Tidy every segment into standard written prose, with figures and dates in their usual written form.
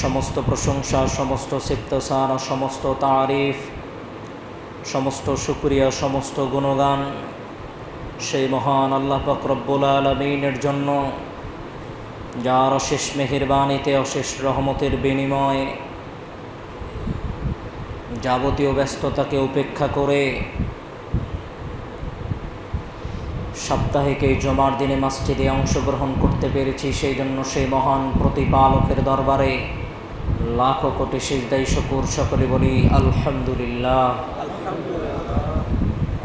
সমস্ত প্রশংসা, সমস্ত সিফতসান, সমস্ত তারিফ, সমস্ত শুকরিয়া, সমস্ত গুণগান সেই মহান আল্লাহ পাক রব্বুল আলামিনের জন্য, যার অশেষ মেহেরবানিতে, অশেষ রহমতের বিনিময়ে যাবতীয় ব্যস্ততাকে উপেক্ষা করে সাপ্তাহিক এই জুমার দিনে মসজিদে অংশগ্রহণ করতে পেরেছি। সেই জন্য সেই মহান প্রতিপালকের দরবারে লাখো কোটি সিজদাই শুকর, সকলে বলি আলহামদুলিল্লাহ।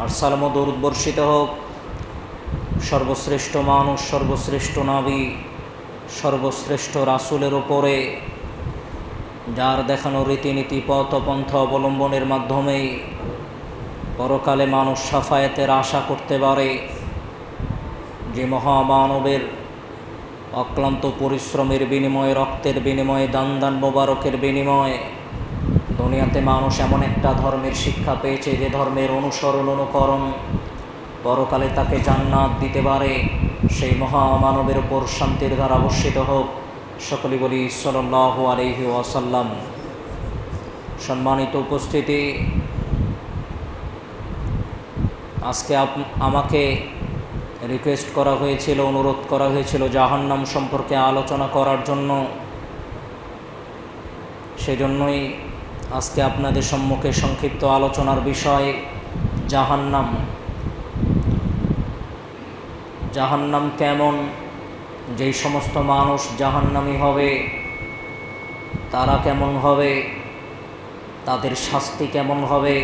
আর সালাম ও দরুদ বর্ষিত হোক সর্বশ্রেষ্ঠ মানুষ, সর্বশ্রেষ্ঠ নবী, সর্বশ্রেষ্ঠ রাসূলের উপরে, যার দেখানো রীতিনীতি পথ পন্থা অবলম্বনের মাধ্যমেই পরকালে মানুষ শাফায়াতের আশা করতে পারে। যে মহামানবের অক্লান্ত পরিশ্রমের বিনিময়ে, রক্তের বিনিময়ে, দান মোবারকের বিনিময়ে দুনিয়াতে মানুষ এমন একটা ধর্মের শিক্ষা পেয়েছে, যে ধর্মের অনুসরণ অনুকরণ পরকালে তাকে জান্নাত দিতে পারে। সেই মহামানবের উপর শান্তির ধারা বর্ষিত হোক, সকলে বলি সাল্লাল্লাহু আলাইহি ওয়াসাল্লাম। সম্মানিত উপস্থিতি, আজকে আমাকে রিকোয়েস্ট করা হয়েছিল, অনুরোধ করা হয়েছিল জাহান্নাম সম্পর্কে আলোচনা করার জন্য। সেজন্যই আজকে আপনাদের সম্মুখে সংক্ষিপ্ত আলোচনার বিষয় জাহান্নাম। জাহান্নাম কেমন, যেই সমস্ত মানুষ জাহান্নামী হবে তারা কেমন হবে, তাদের শাস্তি কেমন হবে,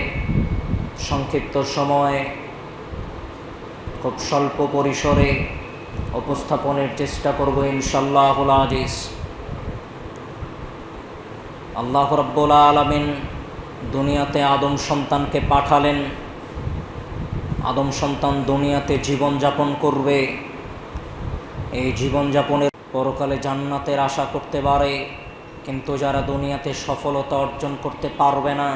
সংক্ষিপ্ত সময়ে খুব স্বল্প পরিসরে উপস্থাপনের চেষ্টা করব ইনশাআল্লাহুল আজিজ। আল্লাহ রাব্বুল আলামিন দুনিয়াতে আদম সন্তানকে পাঠালেন। আদম সন্তান দুনিয়াতে জীবনযাপন করবে। এই জীবনযাপনের পরকালে জান্নাতের আশা করতে পারে, কিন্তু যারা দুনিয়াতে সফলতা অর্জন করতে পারবে না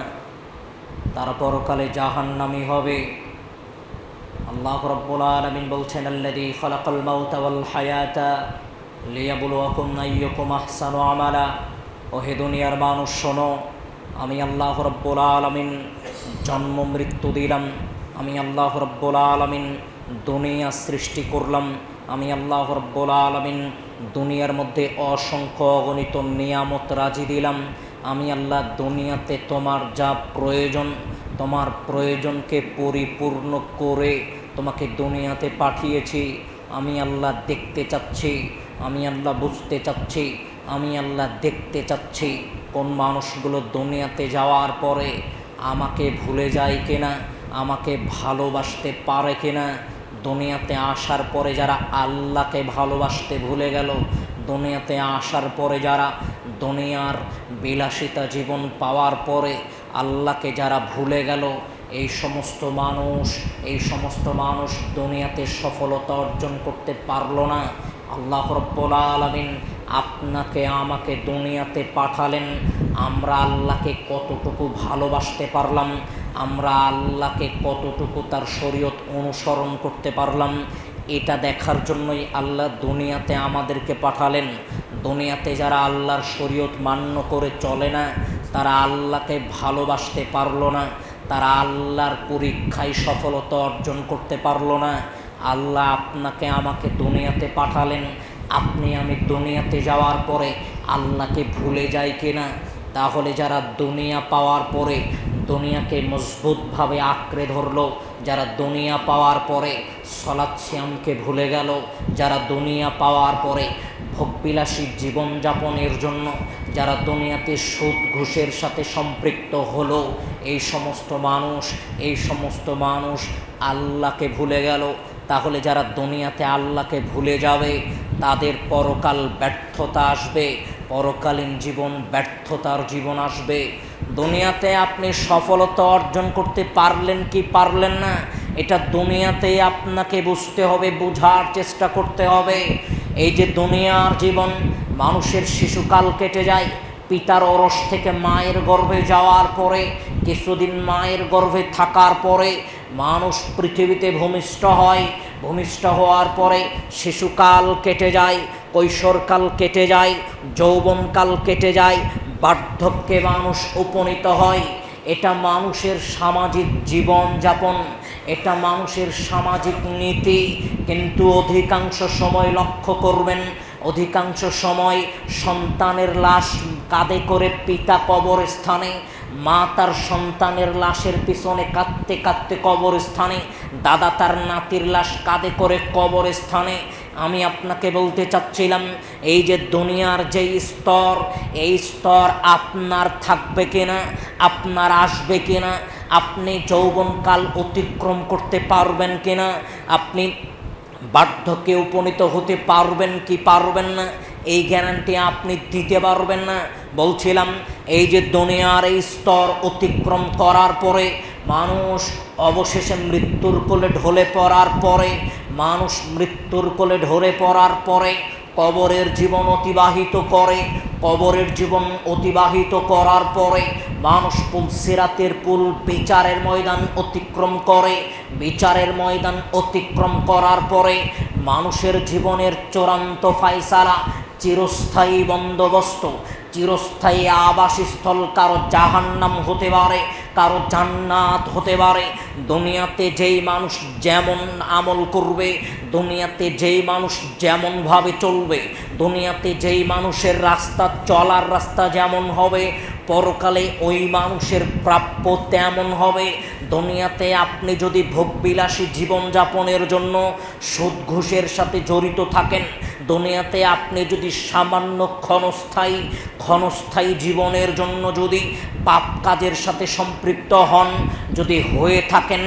তারা পরকালে জাহান্নামী হবে। আল্লাহ রাব্বুল আলামিন বলছেন, আল্লাযী খালাকাল মাউতা ওয়াল হায়াতা লিয়াবলুয়াকুম আইয়ুকুম আহসানু আমালা। ওহে দুনিয়ার মানুষ শোনো, আমি আল্লাহ রাব্বুল আলামিন জন্ম মৃত্যু দিলাম, আমি আল্লাহ রাব্বুল আলামিন দুনিয়া সৃষ্টি করলাম, আমি আল্লাহ রাব্বুল আলামিন দুনিয়ার মধ্যে অসংখ্য অগণিত নিয়ামত রাজি দিলাম। আমি আল্লাহ দুনিয়াতে তোমার যা প্রয়োজন, তোমার প্রয়োজনকে পরিপূর্ণ করে তোমাকে দুনিয়াতে পাঠিয়েছি। আমি আল্লাহ দেখতে চাচ্ছি, আমি আল্লাহ বুঝতে চাচ্ছি, আমি আল্লাহ দেখতে চাচ্ছি কোন মানুষগুলো দুনিয়াতে যাওয়ার পরে আমাকে ভুলে যায় কিনা, আমাকে ভালোবাসতে পারে কিনা। দুনিয়াতে আসার পরে যারা আল্লাহকে ভালোবাসতে ভুলে গেল, দুনিয়াতে আসার পরে যারা দুনিয়ার বিলাসিতা জীবন পাওয়ার পরে আল্লাহকে যারা ভুলে গেল, এই সমস্ত মানুষ দুনিয়াতে সফলতা অর্জন করতে পারলো না। আল্লাহ রাব্বুল আলামিন আপনাকে আমাকে দুনিয়াতে পাঠালেন। আমরা আল্লাহকে কতটুকু ভালোবাসতে পারলাম, আমরা আল্লাহকে কতটুকু তার শরীয়ত অনুসরণ করতে পারলাম, এটা দেখার জন্যই আল্লাহ দুনিয়াতে আমাদেরকে পাঠালেন। দুনিয়াতে যারা আল্লাহর শরীয়ত মান্য করে চলে না, তারা আল্লাহকে ভালোবাসতে পারলো না, তারা আল্লাহর পরীক্ষায় সফলতা অর্জন করতে পারলো না। আল্লাহ আপনাকে আমাকে দুনিয়াতে পাঠালেন। আপনি আমি দুনিয়াতে যাওয়ার পরে আল্লাহকে ভুলে যাই কিনা? তাহলে যারা দুনিয়া পাওয়ার পরে দুনিয়াকে মজবুতভাবে আঁকড়ে ধরলো, যারা দুনিয়া পাওয়ার পরে সালাত সিয়ামকে ভুলে গেল, যারা দুনিয়া পাওয়ার পরে ভোগবিলাসী জীবনযাপনের জন্য যারা দুনিয়াতে সুদ ঘুষের সাথে সম্পৃক্ত হলো, এই সমস্ত মানুষ আল্লাহকে ভুলে গেল। তাহলে যারা দুনিয়াতে আল্লাহকে ভুলে যাবে তাদের পরকাল ব্যর্থতা আসবে, পরকালীন জীবন ব্যর্থতার জীবন আসবে। দুনিয়াতে আপনি সফলতা অর্জন করতে পারলেন কি পারলেন না, এটা দুনিয়াতেই আপনাকে বুঝতে হবে, বোঝার চেষ্টা করতে হবে। এই যে দুনিয়ার জীবন, মানুষের শিশুকাল কেটে যায়, পিতার ওরস থেকে মায়ের গর্ভে যাওয়ার পরে কিছুদিন মায়ের গর্ভে থাকার পরে মানুষ পৃথিবীতে ভূমিষ্ঠ হয়। ভূমিষ্ঠ হওয়ার পরে শিশুকাল কেটে যায়, কৈশোরকাল কেটে যায়, যৌবনকাল কেটে যায়, বার্ধক্যে মানুষ উপনীত হয়। এটা মানুষের সামাজিক জীবনযাপন, এটা মানুষের সামাজিক নীতি। কিন্তু অধিকাংশ সময় লক্ষ্য করবেন, অধিকাংশ সময় সন্তানের লাশ কাঁধে করে পিতা কবরস্থানে, মা তার সন্তানের লাশের পিছনে কাঁদতে কাঁদতে কবরস্থানে, দাদা তার নাতির লাশ কাঁধে করে কবরস্থানে। আমি আপনাকে বলতে চাচ্ছিলাম, এই যে দুনিয়ার যে স্তর, এই স্তর আপনার থাকবে কিনা, আপনার আসবে কিনা, আপনি যৌবনকাল অতিক্রম করতে পারবেন কিনা, আপনি বার্ধক্যে উপনীত হতে পারবেন কি পারবেন না, এই গ্যারান্টি আপনি দিতে পারবেন না। বলছিলাম, এই যে দুনিয়ার এই স্তর অতিক্রম করার পরে মানুষ অবশেষে মৃত্যুর কোলে ঢলে পড়ার পরে, মানুষ মৃত্যুর কোলে ঢলে পড়ার পরে কবরের জীবন অতিবাহিত করে। কবরের জীবন অতিবাহিত করার পরে মানুষ পুলসিরাতের পুল বিচারের ময়দান অতিক্রম করে। বিচারের ময়দান অতিক্রম করার পরে মানুষের জীবনের চূড়ান্ত ফায়সালা, চিরস্থায়ী বন্দোবস্ত, চিরস্থায়ী আবাসস্থল কারো জাহান্নাম হতে পারে, কারো জান্নাত হতে পারে। দুনিয়াতে যেই মানুষ যেমন আমল করবে, দুনিয়াতে যেই মানুষ যেমনভাবে চলবে, দুনিয়াতে যেই মানুষের রাস্তা, চলার রাস্তা যেমন হবে, পরকালে ওই মানুষের প্রাপ্য তেমন হবে। দুনিয়াতে আপনি যদি ভোগবিলাসী জীবনযাপনের জন্য সুদ ঘুষের সাথে জড়িত থাকেন, দুনিয়াতে আপনি যদি সামান্য ক্ষণস্থায়ী জীবনের জন্য যদি পাপ কাজের সাথে সম্পৃক্ত হন, যদি হয়ে থাকেন,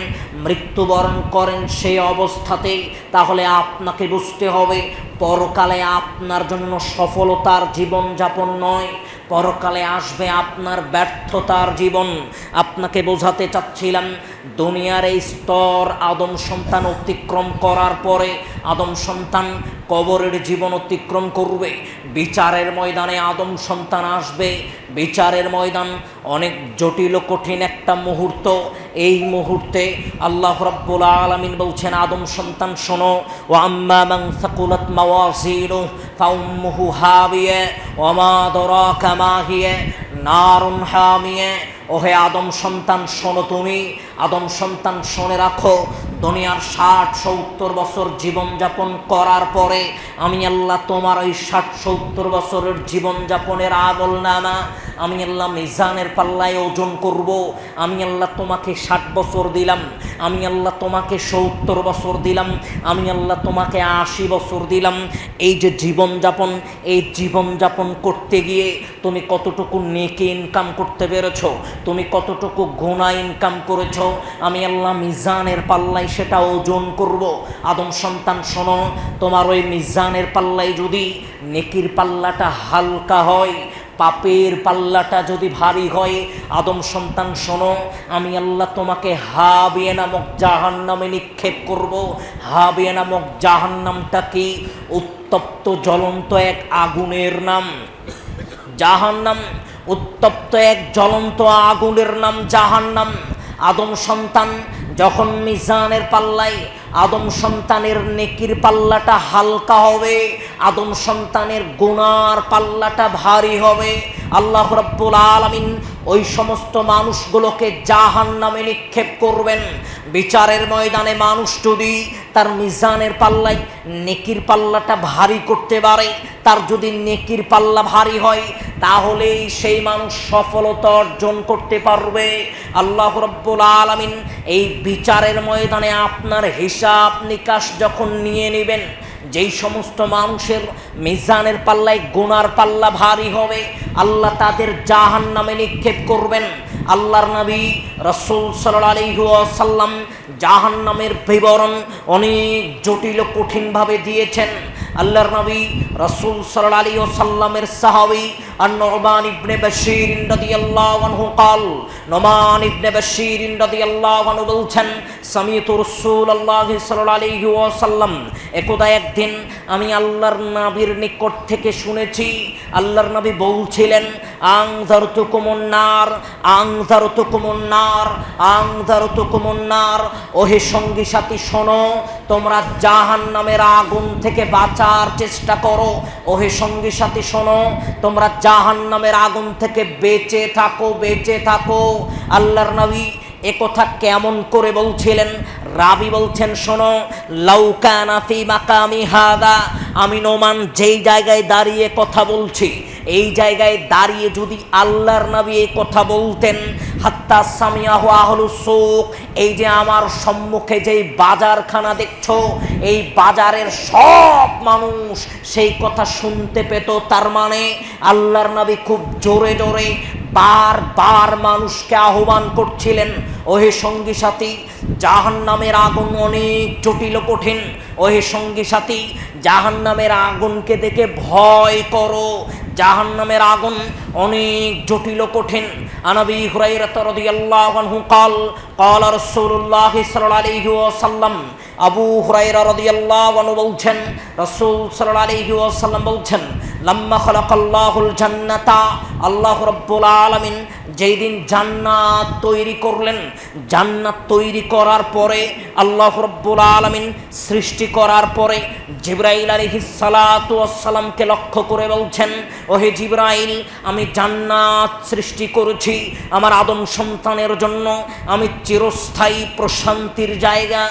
মৃত্যুবরণ করেন সেই অবস্থাতেই, তাহলে আপনাকে বুঝতে হবে পরকালে আপনার জন্য সফলতার জীবনযাপন নয়, পরকালে আসবে আপনার ব্যর্থতার জীবন। আপনাকে বোঝাতে চাচ্ছিলাম, দুনিয়ার এই স্তর আদম সন্তান অতিক্রম করার পরে আদম সন্তান কবরের জীবন অতিক্রম করবে। বিচারের ময়দানে আদম সন্তান আসবে। বিচারের ময়দান অনেক জটিল কঠিন একটা মুহূর্ত। এই মুহূর্তে আল্লাহ রাব্বুল আলামিন বলছেন, আদম সন্তান শোনো, ওয়া আম্মা মান সাকুলাত মাওয়াজিনুহু ফাউম্মুহু হাবিয়া ওয়া মা আদরাকা মা হিয়া নারুন হামিয়া। ওহে আদম সন্তান শোনো, তুমি আদম সন্তান শুনে রাখো, দুনিয়ার 60-70 বছর জীবনযাপন করার পরে আমি আল্লাহ তোমার ওই 60-70 বছরের জীবনযাপনের আমলনামা আমি আল্লাহ মিজানের পাল্লায় ওজন করব। আমি আল্লাহ তোমাকে 60 বছর দিলাম, আমি আল্লাহ তোমাকে 70 বছর দিলাম, আমি আল্লাহ তোমাকে 80 বছর দিলাম। এই যে জীবনযাপন, এই জীবনযাপন করতে গিয়ে তুমি কতটুকু নেকি ইনকাম করতে পেরেছো, তুমি কতটুকু গুনাহ ইনকাম করেছো, আমি আল্লাহ মিজানের পাল্লায় সেটা ওজন করব। আদম সন্তান শোনো, তোমার ওই মিজানের পাল্লায় যদি নেকির পাল্লাটা হালকা হয়, পাপের পাল্লাটা যদি ভারী হয়, আদম সন্তান শোনো, আমি আল্লাহ তোমাকে হাবিয়া নামক জাহান্নামে নিক্ষেপ করব। হাবিয়া নামক জাহান্নামটা কি? উত্তপ্ত জ্বলন্ত এক আগুনের নাম জাহান্নাম। উত্তপ্ত এক জ্বলন্ত আগুনের নাম জাহান্নাম। আদম সন্তান যখন মিজানের পাল্লায় আদম সন্তানের নেকির পাল্লাটা হালকা হবে, আদম সন্তানের গুনার পাল্লাটা ভারী হবে, আল্লাহ রাব্বুল আলামিন ওই সমস্ত মানুষগুলোকে জাহান্নামে নিক্ষেপ করবেন। বিচারের ময়দানে মানুষ যদি তার মিজানের পাল্লায় নেকির পাল্লাটা ভারী করতে পারে, তার যদি নেকির পাল্লা ভারী হয়, তাহলেই সেই মানুষ সফলতা অর্জন করতে পারবে। আল্লাহ রাব্বুল আলামিন এই বিচারের ময়দানে আপনার হিসাব নিকাশ যখন নিয়ে নেবেন, যেই সমস্ত মানুষের মিজানের পাল্লায় গুনার পাল্লা ভারী হবে, আল্লাহ তাদের জাহান্নামে নিক্ষেপ করবেন। আল্লাহর নবী রাসূল সাল্লাল্লাহু আলাইহি ওয়াসাল্লাম জাহান্নামের বিবরণ অনেক জটিল কঠিনভাবে দিয়েছেন। আল্লাহর নবী রাসূল সাল্লাল্লাহু আলাইহি ওয়াসাল্লামের সাহাবী আন-নু'মান ইবনে বাশীর রাদিয়াল্লাহু আনহু قال নু'মান ইবনে বাশীর রাদিয়াল্লাহু আনহু বলছেন, সামিতু রাসূলুল্লাহ সাল্লাল্লাহু আলাইহি ওয়াসাল্লাম, একদা একদিন আমি আল্লাহর নবী নবীর নিকট থেকে শুনেছি আল্লাহর নবী বলছিলেন, আনজারতুকুমুন নার, আনজারতুকুমুন নার, আনজারতুকুমুন নার। ওহে সঙ্গী সাথী শোনো, তোমরা জাহান্নামের আগুন থেকে বাঁচার চেষ্টা করো। ওহে সঙ্গী সাথী শোনো, তোমরা জাহান্নামের আগুন থেকে বেঁচে থাকো, বেঁচে থাকো। আল্লাহর নবী একথা কেমন করে বলছিলেন? রাবি বলছেন, শোনো, লাউকানা ফি মাকামি হাদা, আমি নোমান যেই জায়গায় দাঁড়িয়ে কথা বলছি, এই জায়গায় দাঁড়িয়ে যদি আল্লাহর নবী এই কথা বলতেন, হাত্তা সামিয়াহু আহলুস সুক, এই যে আমার সম্মুখে যেই বাজারখানা দেখছো, এই বাজারের সব মানুষ সেই কথা শুনতে পেত। তার মানে আল্লাহর নবী খুব জোরে জোরে বারবার মানুষকে আহ্বান করছিলেন, ওহে সঙ্গী সাথী, জাহান্নামের আগুন অনেক জটিল কঠিন। ওহে সঙ্গী সাথী, জাহান্নামের আগুনকে দেখে ভয় করো, জাহান্নামের আগুন অনেক জটিল কঠিন। আনাবি হুরায়রা রাদিয়াল্লাহু আনহু قال قال رسول الله صلى الله عليه وسلم, আবু হুরায়রা রাদিয়াল্লাহু আনহু বলছেন, রাসূল সাল্লাল্লাহু আলাইহি ওয়াসাল্লাম বলছেন, লাম্মা খালাকাল্লাহুল জান্নাতা, আল্লাহ রাব্বুল আলামিন যেই দিন জান্নাত তৈরি করলেন, জান্নাত তৈরি করার পরে আল্লাহ রাব্বুল আলামিন সৃষ্টি করার পরে জিবরাইল আলাইহিস সালাতু ওয়াস সালামকে লক্ষ্য করে বলছেন, ওহে জিবরাইল, আমি জান্নাত সৃষ্টি করেছি আমার আদম সন্তানের জন্য, আমি চিরস্থায়ী প্রশান্তির জায়গা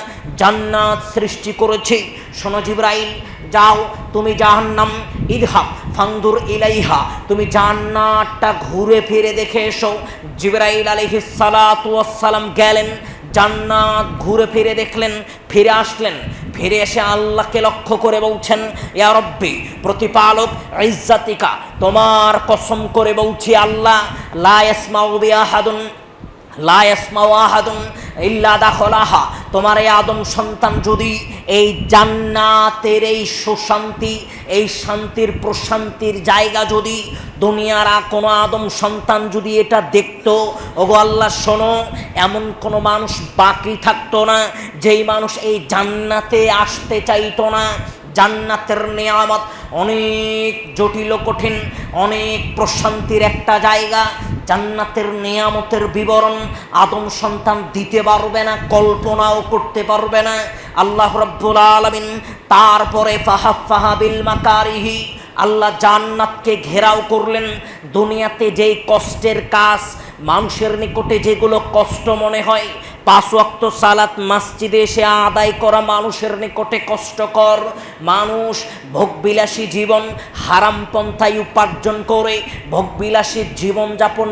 জান্নাত সৃষ্টি করেছি। শোনো জিবরাইল, যাও তুমি জাহান্নাম, ইদহাব ফানদুর ইলাইহা, তুমি জান্নাতটা ঘুরে ফিরে দেখে এসো। জিবরাইল আলাইহিস সালাতু ওয়াস সালাম গেলেন, জান্নাত ঘুরে ফিরে দেখলেন, ফিরে আসলেন। ফিরে এসে আল্লাহকে লক্ষ্য করে বলছেন, ইয়া রব্বি, প্রতিপালক ইজ্জাতিকা, তোমার কসম করে বলছি আল্লাহ, লা ইয়াসমাউ বিহা আহাদুন, লা ইয়াসমাউ আহাদুন ইল্লা দাখালাহা, তোমার এই আদম সন্তান যদি এই জান্নাতের এই সুশান্তি, এই শান্তির প্রশান্তির জায়গা যদি দুনিয়ার কোনো আদম সন্তান যদি এটা দেখতো, ওগো আল্লাহ শোনো, এমন কোনো মানুষ বাকি থাকতো না যেই মানুষ এই জান্নাতে আসতে চাইতো না। জান্নাতের নিয়ামত অনেক জটিল কঠিন, অনেক প্রশান্তির একটা জায়গা। জান্নাতের নিয়ামতের বিবরণ আদম সন্তান দিতে পারবে না, কল্পনাও করতে পারবে না। আল্লাহ রাব্বুল আলামিন তারপরে ফাহাফাহা বিল মাকারিহি, আল্লাহ জান্নাতকে ঘেরাও করলেন। দুনিয়াতে যেই কষ্টের কাজ, মানুষের নিকটে যেগুলো কষ্ট মনে হয়, 5 ওয়াক্ত সালাত মসজিদে এসে আদায় করা মানুষের নিকটে কষ্টকর। মানুষ ভোগবিলাসী জীবন, হারাম পন্থায় উপার্জন করে ভোগবিলাসী জীবনযাপন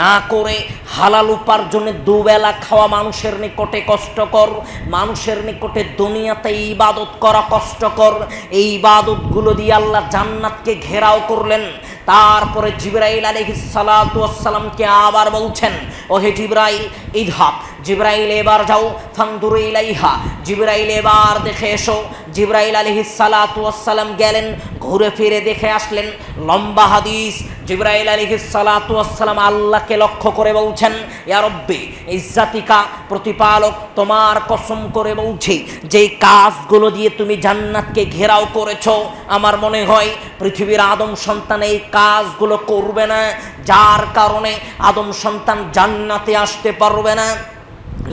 না করে হালাল উপার্জনে দুবেলা খাওয়া মানুষের নিকটে কষ্টকর। মানুষের নিকটে দুনিয়াতে ইবাদত করা কষ্টকর। এই ইবাদতগুলো দিয়ে আল্লাহ জান্নাতকে ঘেরাও করলেন। তারপরে জিবরাইল আলাইহিস সালাতু ওয়াস সালামকে আবার বলছেন, ওহে জিবরাইল, ইদহাব, জিবরাইল এবার যাও, ফানদুর ইলাইহা, জিবরাইল এবার দেখে এসো। জিবরাইল আলাইহিস সালাতু ওয়াস সালাম গেলেন, ঘুরে ফিরে দেখে আসলেন। লম্বা হাদিস। জিবরাইল আলাইহিস সালাতু ওয়াস সালাম আল্লাহকে লক্ষ্য করে বলছেন, ইয়া রব্বি ইজ্জাতিকা, প্রতিপালক তোমার কসম করে বলছি, যেই কাজগুলো দিয়ে তুমি জান্নাতকে ঘেরাও করেছো, আমার মনে হয় পৃথিবীর আদম সন্তান এই কাজগুলো করবে না, যার কারণে আদম সন্তান জান্নাতে আসতে পারবে না।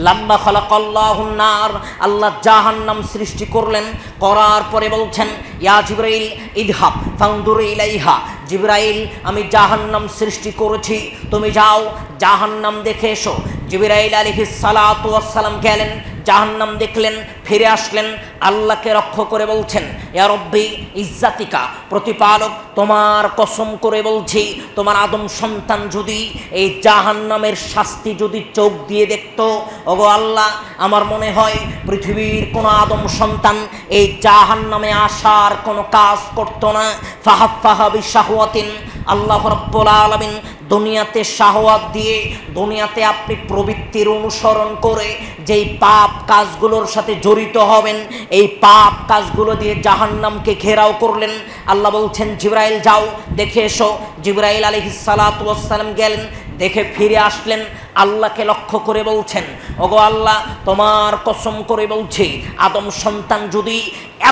লাম্মা খালাকাল্লাহুন নার, আল্লাহ জাহান্নাম সৃষ্টি করলেন। করার পরে বলছেন, ইয়া জিবরাইল ইদহাব ফানদুর ইলাইহা, জিবরাইল আমি জাহান্নাম সৃষ্টি করেছি, তুমি যাও জাহান্নাম দেখে এসো। জিবরাইল আলাইহিস সালাতু ওয়াস সালাম গেলেন, জাহান্নাম দেখলেন, ফিরে আসলেন। আল্লাহকে লক্ষ্য করে বলছেন, ইয়া রব্বি ইজ্জাতিকা, প্রতিপালক তোমার কসম করে বলছি, তোমার আদম সন্তান যদি এই জাহান্নামের শাস্তি যদি চোখ দিয়ে দেখতো, ওগো আল্লাহ আমার মনে হয় পৃথিবীর কোনো আদম সন্তান এই জাহান্নামে আসার কোনো কাজ করতো না। ফাহাফাহা বিশাহওয়াতিন, আল্লাহ রাব্বুল আলামিন দুনিয়াতে শাহওয়াত দিয়ে, দুনিয়াতে আপনি প্রবৃত্তির অনুসরণ করে যেই পাপ কাজগুলোর সাথে জড়িত হবেন, এই পাপ কাজগুলো দিয়ে জাহান্নামকে ঘেরাও করলেন। আল্লাহ বলছেন, জিবরাইল যাও দেখে এসো। জিবরাইল আলাইহিস সালাতু ওয়াস সালাম গেলেন, দেখে ফিরে আসলেন, আল্লাহকে লক্ষ্য করে বলছেন, ওগো আল্লাহ, তোমার কসম করে বলছি, আদম সন্তান যদি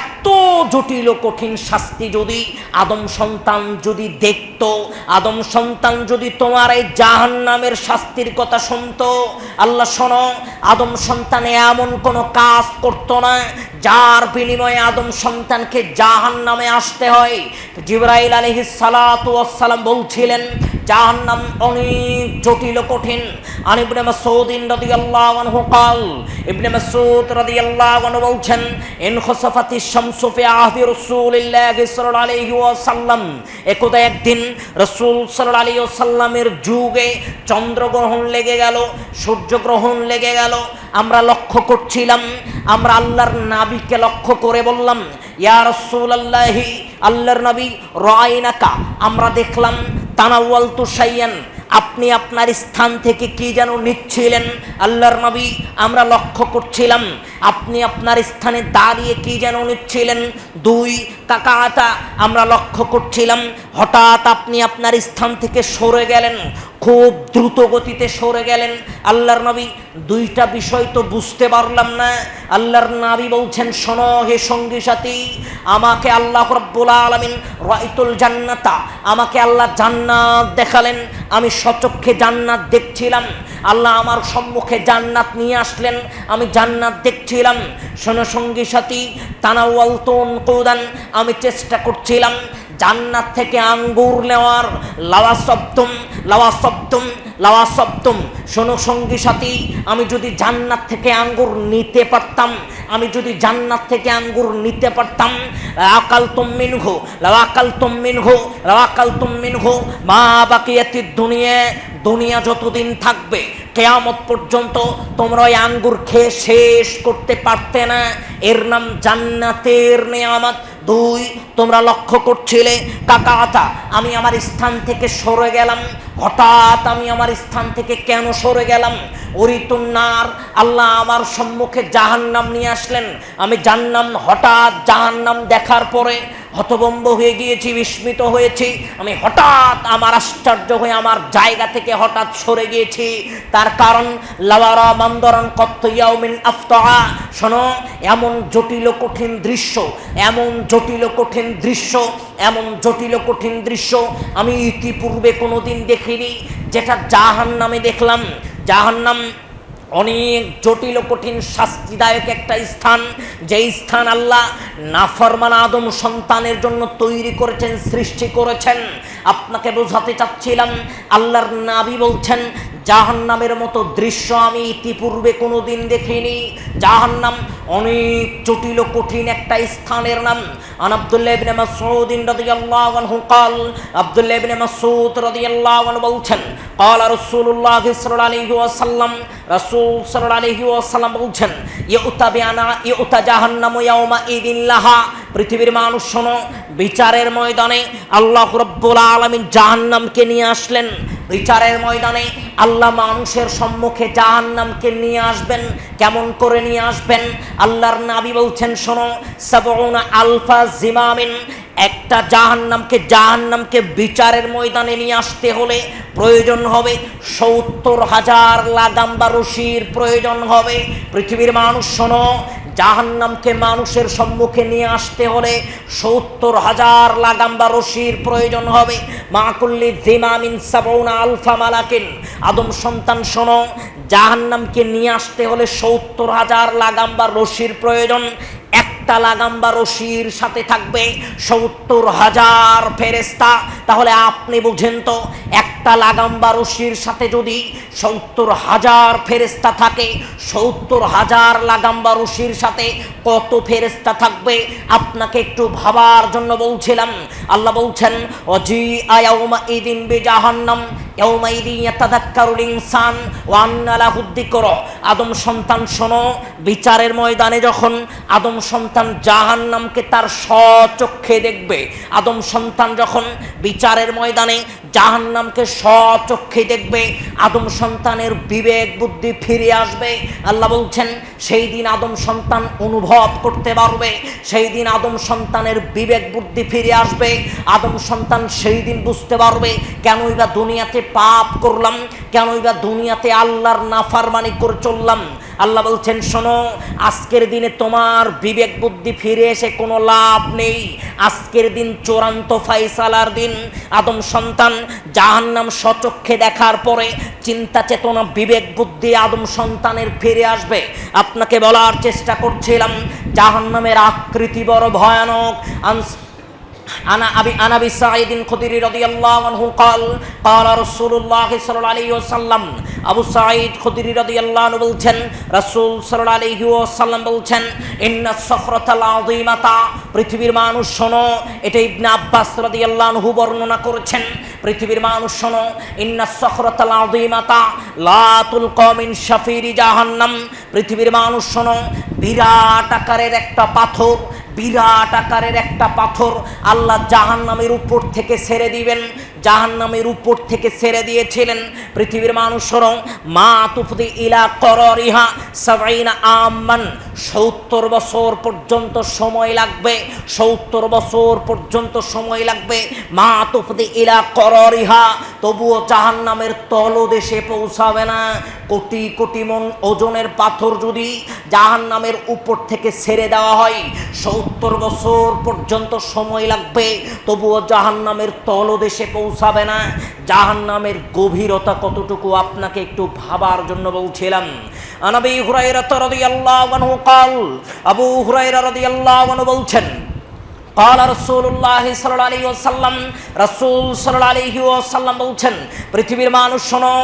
এত জটিল কঠিন শাস্তি যদি আদম সন্তান যদি দেখত, আদম সন্তান যদি তোমার এই জাহান্নামের শাস্তির কথা শুনতো, আল্লাহ শোনো, আদম সন্তানে এমন কোনো কাজ করতো না যার বিনিময়ে আদম সন্তানকে জাহান্নামে আসতে হয়। জিবরাইল আলাইহিস সালাতু ওয়াস সালাম বলছিলেন, জাহান্নাম অনেক জটিল কঠিন। আন ইবনে মাসউদ রাদিয়াল্লাহু আনহু قال, ইবনে মাসউদ রাদিয়াল্লাহু আনহু বলছেন, ইন খাসাফাতিশ শামসু ফি আহদি রাসূলিল্লাহি সাল্লাল্লাহু আলাইহি ওয়াসাল্লাম, একদা একদিন রাসূল সাল্লাল্লাহু আলাইহি ওয়াসাল্লামের যুগে চন্দ্রগ্রহণ লেগে গেল, সূর্যগ্রহণ লেগে গেল। আমরা লক্ষ্য করছিলাম, আমরা আল্লাহর নবীকে লক্ষ্য করে বললাম, ইয়া রাসূলুল্লাহি, আল্লাহর নবী, রাআইনাকা, আমরা দেখলাম, তানাওয়ালতু শাইয়ান, আপনি আপনার স্থান থেকে কি যেন নিচ্ছিলেন। আল্লাহর নবী, আমরা লক্ষ্য করছিলাম আপনি আপনার স্থানে দাঁড়িয়ে কি যেন নিচ্ছিলেন। দুই, কাকাতা, আমরা লক্ষ্য করছিলাম হঠাৎ আপনি আপনার স্থান থেকে সরে গেলেন, খুব দ্রুত গতিতে সরে গেলেন। আল্লাহর নবী, দুইটা বিষয় তো বুঝতে পারলাম না। আল্লাহর নবী বলছেন, শোনো হে সঙ্গী সাথী, আমাকে আল্লাহ রাব্বুল আলামিন রাইতুল জান্নাতা, আমাকে আল্লাহ জান্নাত দেখালেন, আমি সচক্ষে জান্নাত দেখছিলাম। আল্লাহ আমার সম্মুখে জান্নাত নিয়ে আসলেন, আমি জান্নাত দেখছিলাম। শোনো সঙ্গী সাথী, তানাওয়ালতুন কুদান, আমি চেষ্টা করছিলাম জান্নাত থেকে আঙ্গুর নেওয়ার। লাওয়াসবতুম, শোনো সঙ্গী সাথী, আমি যদি জান্নাত থেকে আঙ্গুর নিতে পারতাম, আমি যদি জান্নাত থেকে আঙ্গুর নিতে পারতাম, লাওয়াকালতুম মিনহু মা বাকিয়াতিদ দুনিয়া, দুনিয়া যতদিন থাকবে কিয়ামত পর্যন্ত তোমরা ওই আঙ্গুর খেয়ে শেষ করতে পারতে না। এর নাম জান্নাতের নিয়ামত। দুই, তোমরা লক্ষ্য করছিলে কাকাতা, আমি আমার স্থান থেকে সরে গেলাম, হঠাৎ আমি আমার স্থান থেকে কেন সরে গেলাম? ওরিতুন্নার, আল্লাহ আমার সম্মুখে জাহান্নাম নিয়ে আসলেন, আমি হঠাৎ জাহান্নাম দেখার পরে হতভম্ব হয়ে গিয়েছি, বিস্মিত হয়েছি। আমি হঠাৎ আমার আশ্চর্য হয়ে আমার জায়গা থেকে হঠাৎ সরে গিয়েছি। তার কারণ লাওয়ারা মান্দরন কত্তয়াউমিন আফতা, শোনো, এমন জটিল কঠিন দৃশ্য, এমন জটিল কঠিন দৃশ্য আমি ইতিপূর্বে কোনোদিন দেখিনি, যেটা জাহান্নামে দেখলাম। জাহান্নাম অনেক জটিল কঠিন শাস্তিদায়ক একটা স্থান, যেই স্থান আল্লাহ নাফরমান আদম সন্তানের জন্য তৈরি করেছেন, সৃষ্টি করেছেন। আপনাকে বোঝাতে চাচ্ছিলাম, আল্লাহর নবী বলছেন, জাহান্নামের মতো দৃশ্য আমি ইতিপূর্বে কোনোদিন দেখিনি। জাহান্নাম অনেক জটিল কঠিন একটা স্থানের নাম। আন আব্দুল্লাহ ইবনে মাসউদ রাদিয়াল্লাহু আনহু قال, আব্দুল্লাহ ইবনে মাসউদ রাদিয়াল্লাহু আনহু বলছেন, قال রাসূলুল্লাহ সাল্লাল্লাহু আলাইহি ওয়াসাল্লাম, রাসূল সাল্লাল্লাহু আলাইহি ওয়াসাল্লাম বলছেন, ইউতা জাহান্নামু ইয়াউমা ইদিন লাহা, পৃথিবীর মানুষ শোনো, বিচারের ময়দানে আল্লাহ রাব্বুল আলামিন জাহান্নামকে নিয়ে আসলেন। বিচারের ময়দানে আল্লাহ মানুষের সম্মুখে জাহান্নামকে নিয়ে আসবেন। কেমন করে নিয়ে আসবেন? আল্লাহর নবী বলছেন, শোনো, ৭০ আলফা জিমামিন, একটা জাহান্নামকে বিচারের ময়দানে নিয়ে আসতে হলে প্রয়োজন হবে ৭০,০০০ লাগাম বা রশির প্রয়োজন হবে। পৃথিবীর মানুষ শোনো, জাহান্নামকে মানুষের সম্মুখে নিয়ে আসতে হলে ৭০,০০০ লাগাম বা রশির প্রয়োজন হবে। মাকুল্লি জিমামিন ৭০ আলফা মালাকিন, আদম সন্তান শোনো, জাহান্নামকে নিয়ে আসতে হলে ৭০,০০০ লাগাম বা রশির প্রয়োজন। একটা লাগাম বা রশির সাথে থাকবে ৭০,০০০ ফেরেশতা। তাহলে আপনি বুঝেন তো, একটা লাগাম বা রশির সাথে যদি ৭০,০০০ ফেরেশতা থাকে, ৭০,০০০ লাগাম বা রশির সাথে কত ফেরেশতা থাকবে? আপনাকে একটু ভাবার জন্য বলছিলাম। আল্লাহ বলছেন, অজি আয়াউমা ইদিন বিজাহান্নাম ইয়াউমাইদি ইয়াতাযাক্কারুল ইনসান ওয়া আন্না লাহুদ যিকর। আদম সন্তান শোনো, বিচারের ময়দানে যখন আদম সন্তান জাহান্নামকে তার স্বচক্ষে দেখবে, আদম সন্তান যখন বিচারের ময়দানে জাহান্নামকে স্বচক্ষে দেখবে, আদম সন্তানের বিবেক বুদ্ধি ফিরে আসবে। আল্লাহ বলছেন সেই দিন আদম সন্তান অনুভব করতে পারবে, সেই দিন আদম সন্তানের বিবেক বুদ্ধি ফিরে আসবে। আদম সন্তান সেই দিন বুঝতে পারবে কেনই বা দুনিয়াতে পাপ করলাম, কেনই বা দুনিয়াতে আল্লাহর নাফরমানি করে চললাম। আল্লাহ বলছেন শোনো, আজকের দিনে তোমার বিবেক বুদ্ধি ফিরে এসে কোনো লাভ নেই। আজকের দিন চূড়ান্ত ফায়সালার দিন। আদম সন্তান জাহান্নাম স্বচক্ষে দেখার পরে চিন্তা চেতনা বিবেক বুদ্ধি আদম সন্তানের ফিরে আসবে। আপনাকে বলার চেষ্টা করছিলাম জাহান্নামের আকৃতি বড় ভয়ানক। আনা আবি সাঈদ খুদরি রাদিয়াল্লাহু আনহু قال قال رسول الله صلى الله عليه وسلم আবু সাঈদ খুদরি রাদিয়াল্লাহু আনহু বলছেন রাসূল সাল্লাল্লাহু আলাইহি ওয়াসাল্লাম বলছেন ইন্না সখরাতাল আযীমাতা, পৃথিবীর মানুষ শোনো, এটা ইবনে আব্বাস রাদিয়াল্লাহু আনহু বর্ণনা করেছেন। পৃথিবীর মানুষ শোনো, ইন্না সখরাতাল আযীমাতা লা তুলকা মিন শাফিরি জাহান্নাম, পৃথিবীর মানুষ শোনো, বিরাট আকারের একটা পাথর, বিরাট আকারের একটা পাথর আল্লাহ জাহান্নামের উপর থেকে ছেড়ে দিবেন। জাহান্নামের উপর থেকে ছেড়ে দিয়েছিলেন। পৃথিবীর মানুষেরও মা তুফদি ইলা কররিহা ৭০ আমান, ৭০ বছর পর্যন্ত সময় লাগবে, ৭০ বছর পর্যন্ত সময় লাগবে। মা তুফদি ইলা কররিহা, তবুও জাহান্নামের তলদেশে পৌঁছাবে না। কোটি কোটি মন ওজনের পাথর যদি জাহান্নামের উপর থেকে ছেড়ে দেওয়া হয়, ৭০ বছর পর্যন্ত সময় লাগবে, তবুও জাহান্নামের তলদেশে পৌঁছাবে না। জাহান্নামের গভীরতা কতটুকু আপনাকে একটু ভাবার জন্য বলছিলাম। আবু হুরায়রা রাদিয়াল্লাহু আনহু قال, আবু হুরায়রা রাদিয়াল্লাহু আনহু বলছেন قال রাসূলুল্লাহ সাল্লাল্লাহু আলাইহি ওয়াসাল্লাম, রাসূল সাল্লাল্লাহু আলাইহি ওয়াসাল্লাম বলছেন পৃথিবীর মানুষ শোনো,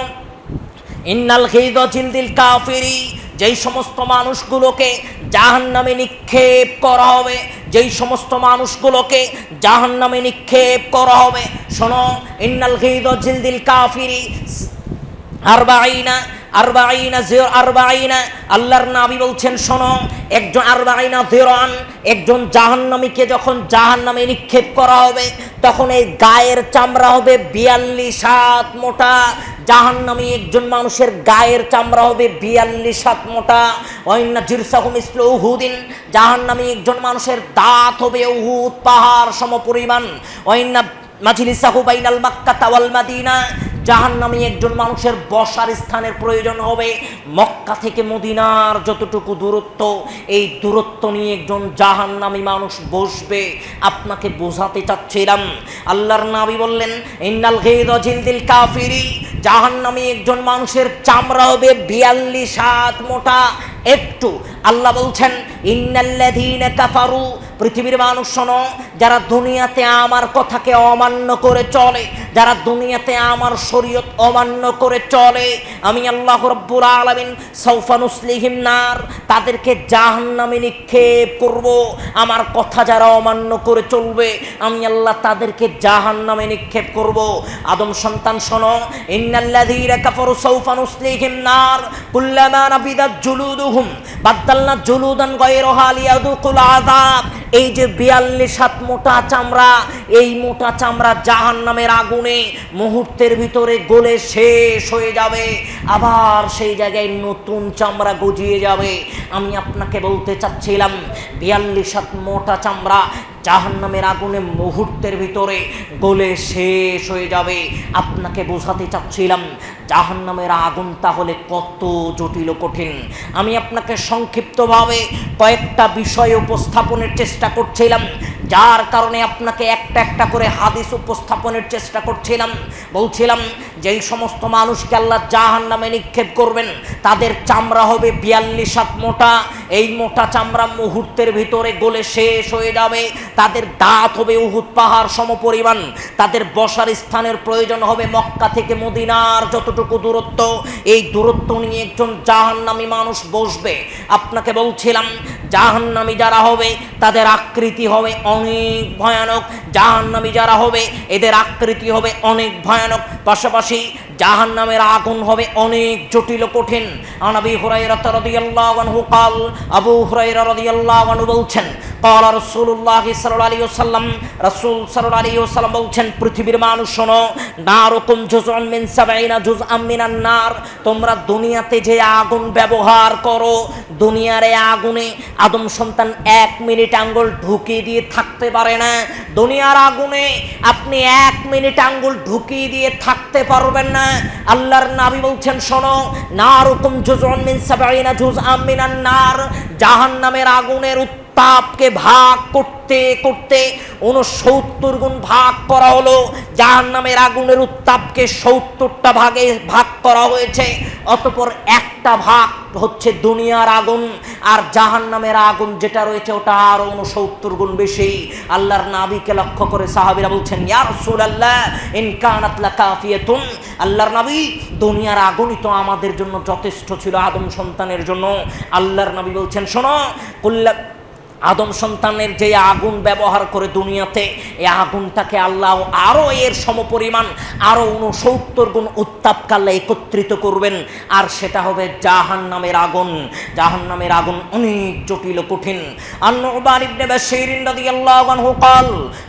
ইন্নাল গীযা জিলদিল কাফিরি, যেই সমস্ত মানুষগুলোকে জাহান্নামে নিক্ষেপ করা হবে, যেই সমস্ত মানুষগুলোকে জাহান্নামে নিক্ষেপ করা হবে, শোনো, ইন্নাল গীযা জিলদিল কাফিরি 40 আল্লাহর নবী বলছেন শোনো, একজন 40 যিরান, একজন জাহান্নামীকে যখন জাহান্নামে নিক্ষেপ করা হবে তখন এই গায়ের চামড়া হবে 42 হাত মোটা। জাহান্নামী একজন মানুষের গায়ের চামড়া হবে 42 হাত মোটা। ওয়াইন্না জিরসাহু মিসলু উহুদিন, জাহান্নামী একজন মানুষের দাঁত হবে উহুদ পাহাড় সমপরিমাণ। ওয়াইন্না মাজলিসাহু বাইনাল মাক্কা ওয়াল মাদিনা, জাহান্নামী একজন মানুষের বসার স্থানের প্রয়োজন হবে মক্কা থেকে মদিনার যতটুকু দূরত্ব, এই দূরত্ব নিয়ে একজন জাহান্নামী মানুষ বসবে। আপনাকে বোঝাতে চাচ্ছিলাম, আল্লাহর নবী বললেন ইন্নাল গীযা জিলদিল কাফিরি, জাহান্নামী একজন মানুষের চামড়া হবে 42 হাত মোটা। একটু আল্লাহ বলছেন ইন্নাল্লাযীনা কাফারু, পৃথিবীর মানুষ শোনো, যারা দুনিয়াতে আমার কথাকে অমান্য করে চলে, যারা দুনিয়াতে আমার শরীয়ত অমান্য করে চলে, আমি আল্লাহ রাব্বুল আলামিন সাউফা নুসলিহিম নার, তাদেরকে জাহান্নামে নিক্ষেপ করব। আমার কথা যারা অমান্য করে চলবে আমি আল্লাহ তাদেরকে জাহান্নামে নিক্ষেপ করব। আদম সন্তান শোনো, ইন্নাল্লাযীনা কাফারু সাউফা নুসলিহিম নার কুল্লামা নাফিদাত জুলুদুহুম বাদদালনা জুলুদান গায়রাহা লিয়াযুকুল আযাব। এই যে 42 হাত মোটা চামড়া, এই মোটা চামড়া জাহান্নামের আগুনে মুহূর্তের ভিতরে গলে শেষ হয়ে যাবে, আবার সেই জায়গায় নতুন চামড়া গজিয়ে যাবে। আমি আপনাকে বলতে চাচ্ছিলাম 42 হাত মোটা চামড়া জাহান্নামের আগুনে মুহূর্তের ভিতরে গলে শেষ হয়ে যাবে। আপনাকে বোঝাতে চাচ্ছিলাম জাহান্নামের আগুন তাহলে কত জটিল কঠিন। আমি আপনাকে সংক্ষিপ্তভাবে কয়েকটা বিষয় উপস্থাপনের চেষ্টা করছিলাম, যার কারণে আপনাকে একটা একটা করে হাদিস উপস্থাপনের চেষ্টা করছিলাম। বলছিলাম যেই সমস্ত মানুষকে আল্লাহ জাহান্নামে নিক্ষেপ করবেন তাদের চামড়া হবে 42 হাত মোটা। এই মোটা চামড়া মুহূর্তের ভিতরে গলে শেষ হয়ে যাবে। তাদের দাঁত হবে উহুদ পাহাড় সমপরিমাণ। তাদের বসার স্থানের প্রয়োজন হবে মক্কা থেকে মদিনার যতটুকু দূরত্ব, এই দূরত্ব নিয়ে একজন জাহান্নামী মানুষ বসবে। আপনাকে বলছিলাম জাহান্নামী যারা হবে তাদের আকৃতি হবে অনেক ভয়ানক, জাহান্নামী যারা হবে এদের আকৃতি হবে অনেক ভয়ানক, পাশাপাশি জাহান্নামের আগুন হবে অনেক জটিল কঠিন। আন আবি হুরায়রা রাদিয়াল্লাহু আনহু قال, আবু হুরায়রা রাদিয়াল্লাহু আনহু বলছেন, قال রাসূলুল্লাহ সাল্লাল্লাহু আলাইহি ওয়াসাল্লাম, রাসূল সাল্লাল্লাহু আলাইহি ওয়াসাল্লাম বলছেন, পৃথিবীর মানুষ শোনো, নারুকুম জুজউন মিন 70 জুজআম মিনান নার, তোমরা দুনিয়াতে যে আগুন ব্যবহার করো, দুনিয়ার এই আগুনে আদম সন্তান 1 মিনিট আঙ্গুল ঢুকিয়ে দিয়ে থাকতে পারে না। দুনিয়ার আগুনে আপনি 1 মিনিট আঙ্গুল ঢুকিয়ে দিয়ে থাকতে পারবেন না। আল্লাহর নবী বলছেন, শোনো, নারুকুম জুজউন মিন 70 জুজআম মিনান নার, জাহান্নামের আগুনের তাপকে ভাগ করতে করতে 69 গুণ ভাগ করা হলো। জাহান্নামের আগুনের উত্তাপকে 70টা ভাগে ভাগ করা হয়েছে, অতঃপর একটা ভাগ হচ্ছে দুনিয়ার আগুন, আর জাহান্নামের আগুন যেটা রয়েছে ওটা আরো 69 গুণ বেশি। আল্লাহর নবীকে লক্ষ্য করে সাহাবীরা বলছেন, ইয়া রাসূলুল্লাহ ইন কানাত লাকাফিয়াতুন, আল্লাহর নবী দুনিয়ার আগুনই তো আমাদের জন্য যথেষ্ট ছিল আদম সন্তানের জন্য। আল্লাহর নবী বলছেন, শোনো, কুল্লা আদম সন্তানের যে আগুন ব্যবহার করে দুনিয়াতে, এই আগুনটাকে আল্লাহ আরও এর সমপরিমাণ আরও 69 গুণ উত্তাপকে আল্লাহ একত্রিত করবেন, আর সেটা হবে জাহান্নামের আগুন। জাহান্নামের আগুন অনেক জটিল কঠিন। আন নু'মান ইবনে বাশীর রাদিয়াল্লাহু আনহু قال,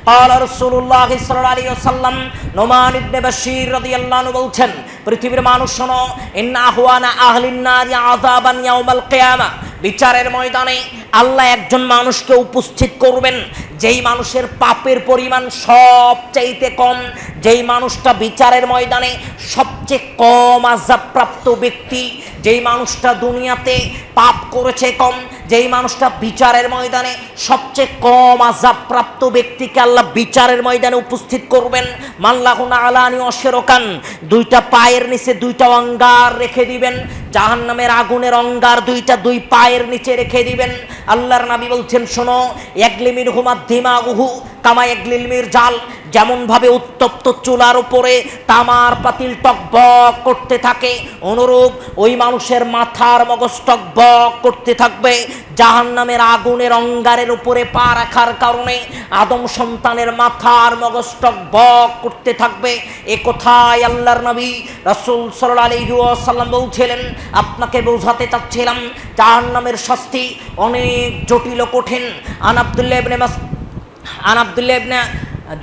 قال রাসূলুল্লাহ সাল্লাল্লাহু আলাইহি ওয়াসাল্লাম, নু'মান ইবনে বাশীর রাদিয়াল্লাহু আনহু বলছেন, পৃথিবীর মানুষ শোনো, ইন্না আহওয়ানা আহলিন নারি আযাবান ইয়াউমাল কিয়ামা, বিচারের ময়দানে আল্লাহ একজন মানুষকে উপস্থিত করবেন, যেই মানুষের পাপের পরিমাণ সবচাইতে কম, যেই মানুষটা বিচারের ময়দানে সবচেয়ে কম আযাবপ্রাপ্ত ব্যক্তি, যেই মানুষটা দুনিয়াতে পাপ করেছে কম, যেই মানুষটা বিচারের ময়দানে সবচেয়ে কম আযাবপ্রাপ্ত ব্যক্তিকে আল্লাহ বিচারের ময়দানে উপস্থিত করবেন। মাল্লাহুনা আলানি অশেরকান, দুইটা পায়ের নিচে দুইটা অঙ্গার রেখে দিবেন, জাহান্নামের আগুনের অঙ্গার দুইটা দুই পায়ের নিচে রেখে দিবেন। আল্লাহর নবী বলছেন, শোনো, ইয়াগলিমির হুমা দিমাগুহু কামা ইয়াগলিল মিরজাল, যেমন ভাবে উত্তপ্ত চুলার উপরে তামার পাতিল টকবক করতে থাকে, অনুরূপ ওই মানুষের মাথার মগজ টকবক করতে থাকবে। জাহান্নামের আগুনের অঙ্গারের উপরে পা রাখার কারণে আদম সন্তানের মাথার মগজ টকবক করতে থাকবে। এ কথাই আল্লাহর নবী রাসূল সাল্লাল্লাহু আলাইহি ওয়াসাল্লাম বলছিলেন। আপনাকে বোঝাতে চাচ্ছিলাম জাহান্নামের শাস্তি অনেক জটিল কঠিন। আন আব্দুল্লাহ ইবনে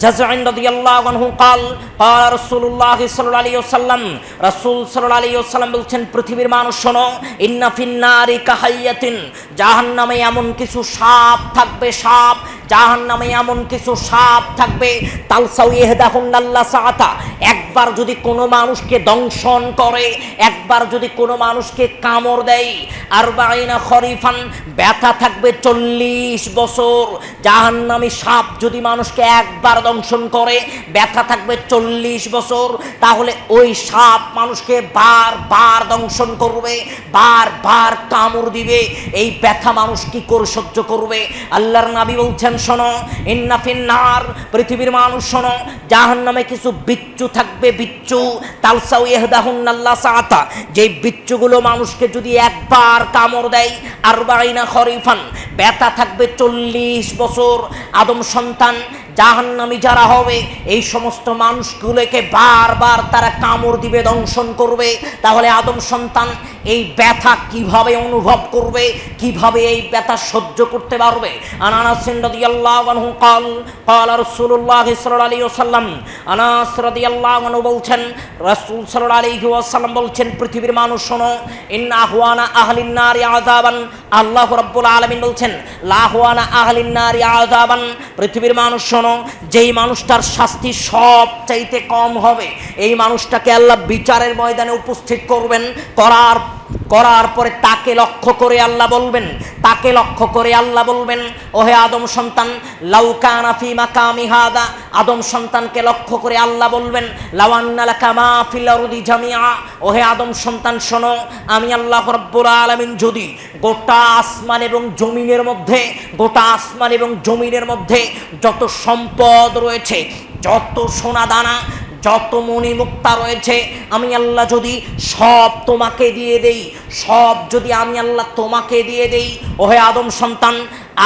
জাযউন রাদিয়াল্লাহু আনহু قال, قال রাসূলুল্লাহ সাল্লাল্লাহু আলাইহি ওয়াসাল্লাম, রাসূল সাল্লাল্লাহু আলাইহি ওয়াসাল্লাম বলছেন, পৃথিবীর মানুষ শোনো, ইন্না ফিন নারি কাহাইয়াতিন, জাহান্নামে এমন কিছু সাপ থাকবে, সাপ, জাহান্নামে এমন কিছু সাপ থাকবে, তালসাউ ইহদাহুন্নাল্লাহ সাআতা, একবার যদি কোনো মানুষকে দংশন করে, একবার যদি কোনো মানুষকে কামড় দেয়, আরবাইনা খরিফান, ব্যথা থাকবে 40 বছর। জাহান্নামী সাপ যদি মানুষকে একবার দংশন করে, ব্যথা থাকবে 40 বছর, তাহলে ওই সাপ মানুষকে বারবার দংশন করবে, বারবার কামড় দিবে, এই ব্যথা মানুষ কি করে সহ্য করবে? আল্লাহর নবী বলছেন, শোনো, ইন্না ফিন নার, পৃথিবীর মানুষ শোনো, জাহান্নামে কিছু বিচ্ছু থাকবে, বিচ্ছু, তালসাউ ইহদাহুন্নাল্লাহ সাআতা, যে বিচ্ছুগুলো মানুষকে যদি একবার কামড় দেয়, আরবাইনা খরিফান, ব্যথা থাকবে 40 বছর। আদম সন্তান জাহান্নামী যারা হবে, এই সমস্ত মানুষগুলোকে বারবার তারা কামড় দিবে, দংশন করবে, তাহলে আদম সন্তান এই ব্যথা কিভাবে অনুভব করবে, কিভাবে এই ব্যথা সহ্য করতে পারবে? আনাস রাদিয়াল্লাহু আনহু قال, قال রাসূলুল্লাহ সাল্লাল্লাহু আলাইহি ওয়াসাল্লাম, আনাস রাদিয়াল্লাহু আনহু বলছেন, রাসূল সাল্লাল্লাহু আলাইহি ওয়াসাল্লাম বলছেন, পৃথিবীর মানুষ শোনো, ইন্না আহওয়ানা আহলিন নারি আযাবান, আল্লাহ রাব্বুল আলামিন বলছেন, লা আহওয়ানা আহলিন নারি আযাবান, পৃথিবীর মানুষ শোনো, যেই মানুষটার শাস্তি সব চাইতে কম হবে, এই মানুষটাকে আল্লাহ বিচারের ময়দানে উপস্থিত করবেন, করার পরে তাকে লক্ষ্য করে আল্লাহ বলবেন, ওহে আদম সন্তান, লাউ কানা ফি মাকামি হাদা, আদম সন্তানকে লক্ষ্য করে আল্লাহ বলবেন, লাউ আন্না লাকা মা ফিল আরদি জামিআ, ওহে আদম সন্তান শোনো, আমি আল্লাহ রাব্বুল আলামিন যদি গোটা আসমান এবং জমিনের মধ্যে যত সম্পদ রয়েছে, যত সোনা দানা, যত মণি মুক্তা রয়েছে আমি আল্লাহ যদি সব তোমাকে দিয়ে দেই, সব যদি আমি আল্লাহ তোমাকে দিয়ে দেই, ওহে আদম সন্তান,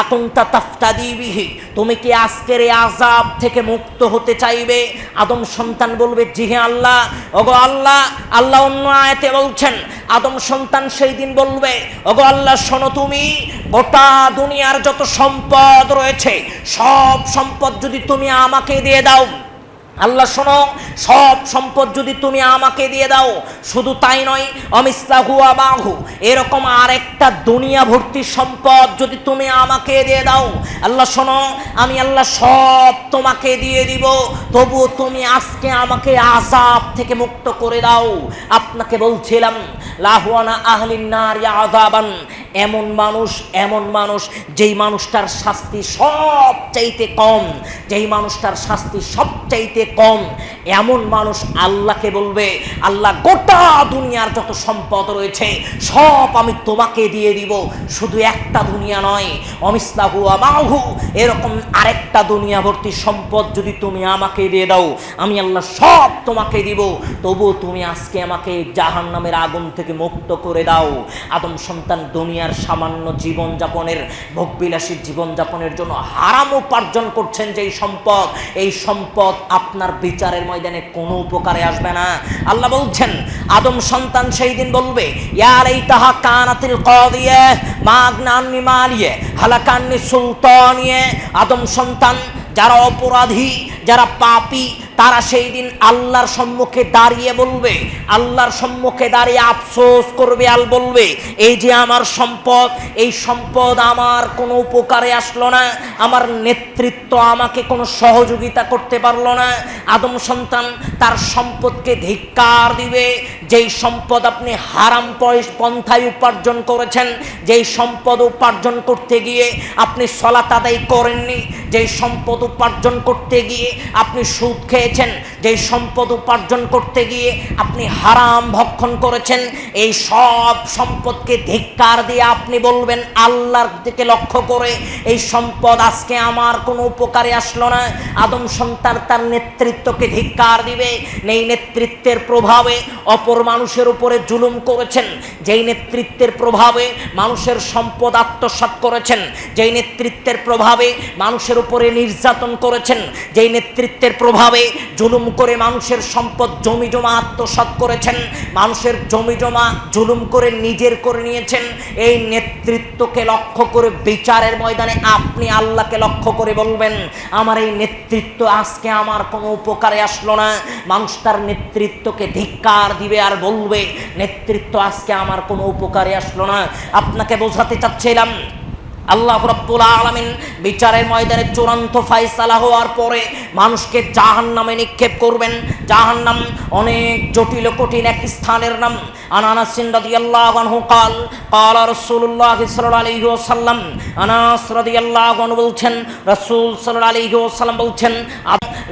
আকুনতা তাফতাদি বিহি, তুমি কি আজকের এই আযাব থেকে মুক্ত হতে চাইবে? আদম সন্তান বলবে, জি হ্যাঁ আল্লাহ। ওগো আল্লাহ, আল্লাহ অন্য আয়াতে বলছেন, আদম সন্তান সেই দিন বলবে, ওগো আল্লাহ শোনো, তুমি গোটা দুনিয়ার যত সম্পদ রয়েছে সব সম্পদ যদি তুমি আমাকে দিয়ে দাও, আল্লাহ শোনো, সব সম্পদ যদি তুমি আমাকে দিয়ে দাও, শুধু তাই নয়, অমিসলাহু আবাহু, এরকম আরেকটা দুনিয়া ভর্তি সম্পদ যদি তুমি আমাকে দিয়ে দাও, আল্লাহ শোনো, আমি আল্লাহ সব তোমাকে দিয়ে দিব, তবুও তুমি আজকে আমাকে আযাব থেকে মুক্ত করে দাও। আপনাকে বলছিলাম, লাহুয়ানা আহলিন নার ইয়া আযাবান, এমন মানুষ যেই মানুষটার শাস্তি সবচাইতে কম, যেই মানুষটার শাস্তি সবচাইতে কম, এমন মানুষ আল্লাহকে বলবে, আল্লাহ গোটা দুনিয়ার যত সম্পদ রয়েছে সব আমি তোমাকে দিয়ে দিব, শুধু একটা দুনিয়া নয়, অমিসলাহু আবাহু, এরকম আরেকটা দুনিয়া ভর্তি সম্পদ যদি তুমি আমাকে দিয়ে দাও, আমি আল্লাহ সব তোমাকে দিব, তবুও তুমি আজকে আমাকে জাহান্নামের আগুন থেকে মুক্ত করে দাও। আদম সন্তান দুনিয়ার সামান্য জীবনযাপনের, ভোগবিলাসী জীবনযাপনের জন্য হারাম উপার্জন করছেন যেই সম্পদ, এই সম্পদ আপনার বিচারের ময়দানে কোনো উপকারে আসবে না। আল্লাহ বলছেন, আদম সন্তান সেই দিন বলবে, ইয়া লাইতাহা কানাতিল কাদিয়া মা আগনা আন্নি মালিয়া হালাকান্নি সুলতানিয়া। আদম সন্তান যারা অপরাধী, যারা পাপী, তারা সেই দিন আল্লাহর সম্মুখে দাঁড়িয়ে বলবে, আল্লাহর সম্মুখে দাঁড়িয়ে আফসোস করবে, আল বলবে, এই যে আমার সম্পদ, এই সম্পদ আমার কোনো উপকারে আসলো না, আমার নেতৃত্ব আমাকে কোনো সহযোগিতা করতে পারলো না। আদম সন্তান তার সম্পদকে ধিক্কার দিবে, যেই সম্পদ আপনি হারাম পন্থায় উপার্জন করেছেন, যেই সম্পদ উপার্জন করতে গিয়ে আপনি সালাত আদায় করেননি, যেই সম্পদ উপার্জন করতে গিয়ে আপনি সুদ খেয়েছেন, যেই সম্পদ উপার্জন করতে গিয়ে আপনি হারাম ভক্ষণ করেছেন, এই সব সম্পদকে ধিক্কার দিয়ে আপনি বলবেন আল্লাহর দিকে লক্ষ্য করে, এই সম্পদ আজকে আমার কোনো উপকারে আসলো না। আদম সন্তান তার নেতৃত্বকে ধিক্কার দিবে, এই নেতৃত্বের প্রভাবে অপর মানুষের উপরে জুলুম করেছেন, যেই নেতৃত্বের প্রভাবে মানুষের সম্পদ আত্মসাৎ করেছেন, যেই নেতৃত্বের প্রভাবে মানুষের উপরে নির্যাতন করেছেন, যেই নেতৃত্বের প্রভাবে জুলুম করে মানুষের সম্পদ জমি জমা আত্মসাৎ করেছেন, মানুষের জমি জমা জুলুম করে নিজের করে নিয়েছেন, এই নেতৃত্বকে লক্ষ্য করে বিচারের ময়দানে আপনি আল্লাহকে লক্ষ্য করে বলবেন, আমার এই নেতৃত্ব আজকে আমার কোনো উপকারে আসলো না। মানুষ তার নেতৃত্বকে ধিক্কার দিবে আর বলবে, নেতৃত্ব আজকে আমার কোনো উপকারে আসলো না। আপনাকে বোঝাতে চাচ্ছিলাম, আল্লাহ রাব্বুল আলামিন বিচারের ময়দানে চূড়ান্ত ফয়সালা হওয়ার পরে মানুষকে জাহান্নামে নিক্ষেপ করবেন। জাহান্নাম অনেক জটিল কঠিন এক স্থানের নাম। আনাস রাদিয়াল্লাহু আনহু قال رسول الله صلى الله عليه وسلم, আনাস রাদিয়াল্লাহু আনহু বলছেন, রাসূল সাল্লাল্লাহু আলাইহি ওয়াসাল্লাম বলছেন,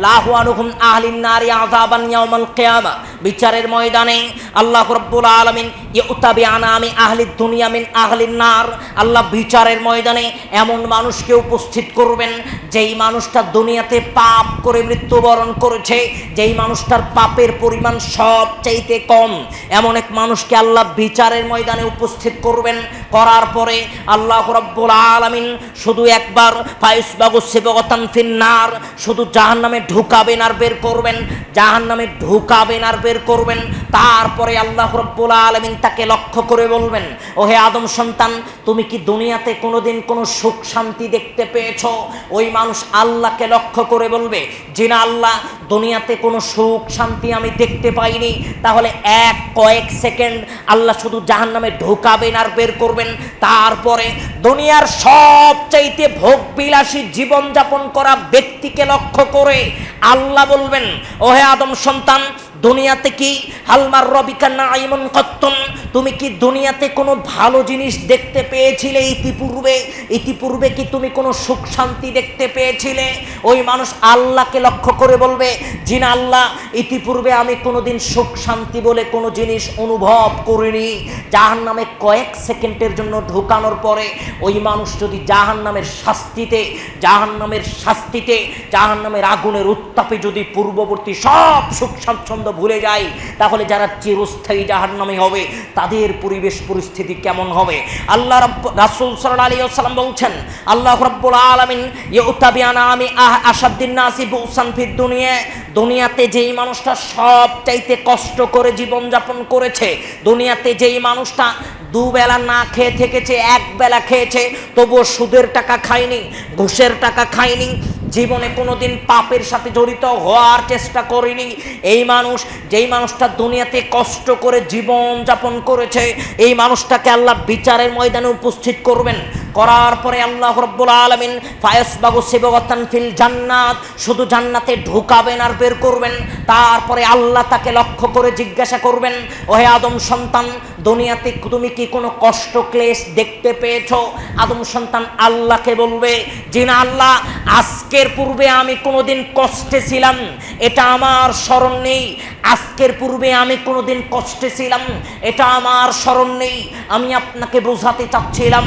লাহু আনহুম আহলিন নারি আযাবান ইয়াউমাল কিয়ামা, বিচারের ময়দানে আল্লাহ রাব্বুল আলামিন ইউতাবি আনামি আহলিদ দুনিয়া মিন আহলিন নার, আল্লাহ বিচারের ময়দানে এমন মানুষকে উপস্থিত করবেন যেই মানুষটা দুনিয়াতে পাপ করে মৃত্যুবরণ করেছে, যেই মানুষটার পাপের পরিমাণ সবচাইতে কম, এমন এক মানুষকে আল্লাহ বিচারের ময়দানে উপস্থিত করবেন। করার পরে আল্লাহ রাব্বুল আলামিন শুধু একবার ফায়ুসবাগু সিবগাতান ফিন্নার, শুধু জাহান্নামে ঢুকাবেন আর বের করবেন, জাহান্নামে ঢুকাবেন আর বের করবেন। তারপরে আল্লাহ রাব্বুল আলামিন তাকে লক্ষ্য করে বলবেন, ওহে আদম সন্তান, তুমি কি দুনিয়াতে কোনোদিন কোনো সুখ শান্তি দেখতে পেয়েছো? ওই মানুষ আল্লাহকে লক্ষ্য করে বলবে, জি না আল্লাহ, দুনিয়াতে কোনো সুখ শান্তি আমি দেখতে পাইনি। তাহলে কয়েক সেকেন্ড আল্লাহ শুধু জাহান্নামে ঢুকাবেন আর বের করবেন। তারপরে দুনিয়ার সবচাইতে ভোগবিলাসী জীবনযাপন করা ব্যক্তিকে লক্ষ্য করে আল্লাহ বলবেন, ওহে আদম সন্তান, দুনিয়াতে কি হালমার রবিকা নাইমুন কত্তুন, তুমি কি দুনিয়াতে কোনো ভালো জিনিস দেখতে পেয়েছিলে ইতিপূর্বে কি তুমি কোনো সুখ শান্তি দেখতে পেয়েছিলে? ওই মানুষ আল্লাহকে লক্ষ্য করে বলবে, জি না আল্লাহ, ইতিপূর্বে আমি কোনোদিন সুখ শান্তি বলে কোনো জিনিস অনুভব করিনি। জাহান্নামে কয়েক সেকেন্ডের জন্য ঢুকানোর পরে ওই মানুষ যদি জাহান্নামের জাহান্নামের আগুনের উত্তাপে যদি পূর্ববর্তী সব সুখ স্বাচ্ছন্দ্য ভুলে যায়, তাহলে যারা চিরস্থায়ী জাহান্নামে হবে তাদের পরিবেশ পরিস্থিতি কেমন হবে? আল্লাহ রাসূল সাল্লাল্লাহু আলাইহি ওয়াসাল্লাম বলছেন, আল্লাহ রাব্বুল আলামিন ইউতাবিয়ানা আমি আশাদ্দিন নাসি বুসান ফিদ দুনিয়া, দুনিয়াতে যেই মানুষটা সবচাইতে কষ্ট করে জীবনযাপন করেছে, দুনিয়াতে যেই মানুষটা দুবেলা না খেয়ে থেকেছে, এক বেলা খেয়েছে, তবুও সুদের টাকা খায়নি, ঘুষের টাকা খায়নি, জীবনে কোনোদিন পাপের সাথে জড়িত হওয়ার চেষ্টা করেনি, যেই মানুষটা দুনিয়াতে কষ্ট করে জীবন যাপন করেছে, এই মানুষটাকে আল্লাহ বিচারের ময়দানে উপস্থিত করবেন। করার পরে আল্লাহ রাব্বুল আলামিন ফায়াসবাগু সিবগাতান ফিল জান্নাত, শুধু জান্নাতে ঢুকাবেন আর বের করবেন। তারপরে আল্লাহ তাকে লক্ষ্য করে জিজ্ঞাসা করবেন, ওহে আদম সন্তান, দুনিয়াতে তুমি কি কোনো কষ্ট ক্লেশ দেখতে পেয়েছো? আদম সন্তান আল্লাহকে বলবে, জি না আল্লাহ, আজকের পূর্বে আমি কোনোদিন কষ্টে ছিলাম এটা আমার স্মরণ নেই। আজকের পূর্বে আমি কোনোদিন কষ্টে ছিলাম এটা আমার স্মরণ নেই। আমি আপনাকে বোঝাতে চাচ্ছিলাম,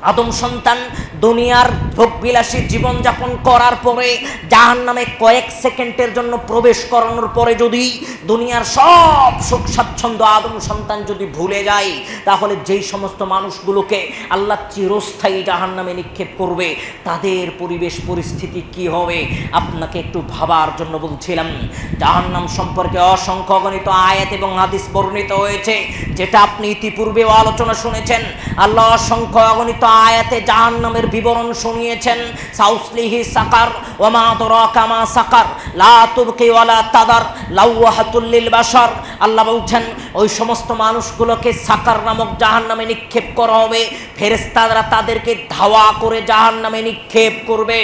আদম সন্তান দুনিয়ার ভোগবিলাসী জীবনযাপন করার পরে জাহান্নামে কয়েক সেকেন্ডের জন্য প্রবেশ করানোর পরে যদি দুনিয়ার সব সুখ স্বাচ্ছন্দ্য আদম সন্তান যদি ভুলে যায়, তাহলে যেই সমস্ত মানুষগুলোকে আল্লাহ চিরস্থায়ী জাহান্নামে নিক্ষেপ করবে তাদের পরিবেশ পরিস্থিতি কি হবে আপনাকে একটু ভাবার জন্য বলছিলাম। জাহান্নাম সম্পর্কে অসংখ্য অগণিত আয়াত এবং হাদিস বর্ণিত হয়েছে, যেটা আপনি ইতিপূর্বেও আলোচনা শুনেছেন। আল্লাহ অসংখ্য অগণিত আয়াতে জাহান্নামের বিবরণ শুনিয়েছেন। সাউসলিহি সাকার ওয়া মা আদরাকা মা সাকার লা তুবকি ওয়া লা তাদার লাওয়াহাতুল লিল বাশার। আল্লাহ বলছেন ওই সমস্ত মানুষগুলোকে সাকার নামক জাহান্নামে নিক্ষেপ করা হবে। ফেরেশতারা তাদেরকে ধাওয়া করে জাহান্নামে নিক্ষেপ করবে,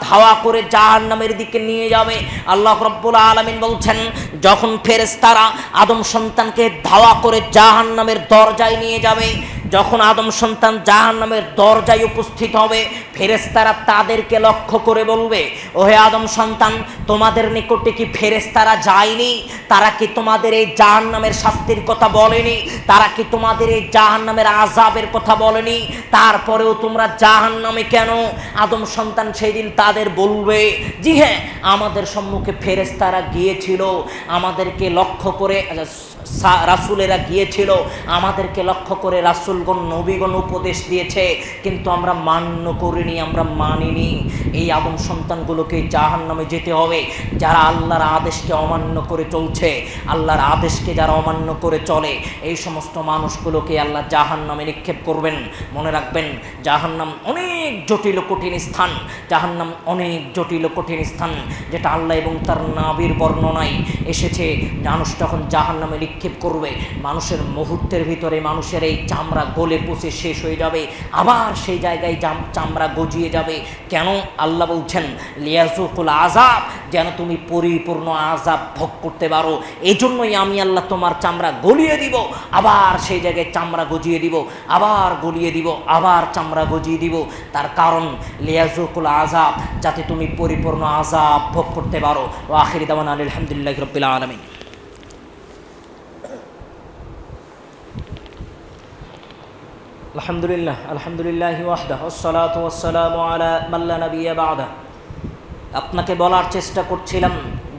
ধাওয়া করে জাহান্নামের দিকে নিয়ে যাবে। আল্লাহ রাব্বুল আলামিন বলছেন, যখন ফেরেশতারা আদম সন্তানকে ধাওয়া করে জাহান্নামের দরজায় নিয়ে যাবে, যখন আদম সন্তান জাহান্নামের দরজায় উপস্থিত হবে, ফেরেশতারা তাদেরকে লক্ষ্য করে বলবে, ওহে আদম সন্তান, তোমাদের নিকটে কি ফেরেশতারা যায়নি? তারা কি তোমাদের এই জাহান্নামের শাস্তির কথা বলেনি? তারা কি তোমাদের এই জাহান্নামের আযাবের কথা বলেনি? তারপরেও তোমরা জাহান্নামে কেন? আদম সন্তান সেই দিন তাদের বলবে, জি হ্যাঁ, আমাদের সম্মুখে ফেরেশতারা গিয়েছিল, আমাদেরকে লক্ষ্য করে রাসূলেরা গিয়েছিল, আমাদেরকে লক্ষ্য করে রাসূলগণ নবীগণ উপদেশ দিয়েছে, কিন্তু আমরা মান্য করিনি, আমরা মানিনি। এই আদম সন্তানগুলোকে জাহান্নামে যেতে হবে। যারা আল্লাহর আদেশকে অমান্য করে চলছে, আল্লাহর আদেশকে যারা অমান্য করে চলে, এই সমস্ত মানুষগুলোকে আল্লাহ জাহান্নামে নিক্ষেপ করবেন। মনে রাখবেন, জাহান্নাম অনেক জটিল কঠিন স্থান, জাহান্নাম অনেক জটিল কঠিন স্থান, যেটা আল্লাহ এবং তার নবীর বর্ণনায় এসেছে। মানুষ যখন জাহান্নামে নিক্ষেপ করবে, মানুষের মুহূর্তের ভিতরে মানুষের এই চামড়া গলে পচে শেষ হয়ে যাবে, আবার সেই জায়গায় চামড়া গজিয়ে যাবে। কেন? আল্লাহ বলছেন লিয়াজুকুল আযাব, যেন তুমি পরিপূর্ণ আযাব ভোগ করতে পারো। এই জন্যই আমি আল্লাহ তোমার চামড়া গলিয়ে দিব, আবার সেই জায়গায় চামড়া গজিয়ে দিব, আবার গলিয়ে দিব, আবার চামড়া গজিয়ে দিব। তার কারণ লিয়াজুকুল আযাব, যাতে তুমি পরিপূর্ণ আযাব ভোগ করতে পারো। ওয়া আখিরি দাওয়ানা আলহামদুলিল্লাহি রাব্বিল আলামিন। আলহামদুলিল্লাহ, আলহামদুলিল্লাহি ওয়াহদাহু ওয়াসসালাতু ওয়াসসালামু আলা মান লা নাবিয়্যা বা'দা। আপনাকে বলার চেষ্টা করছিলাম,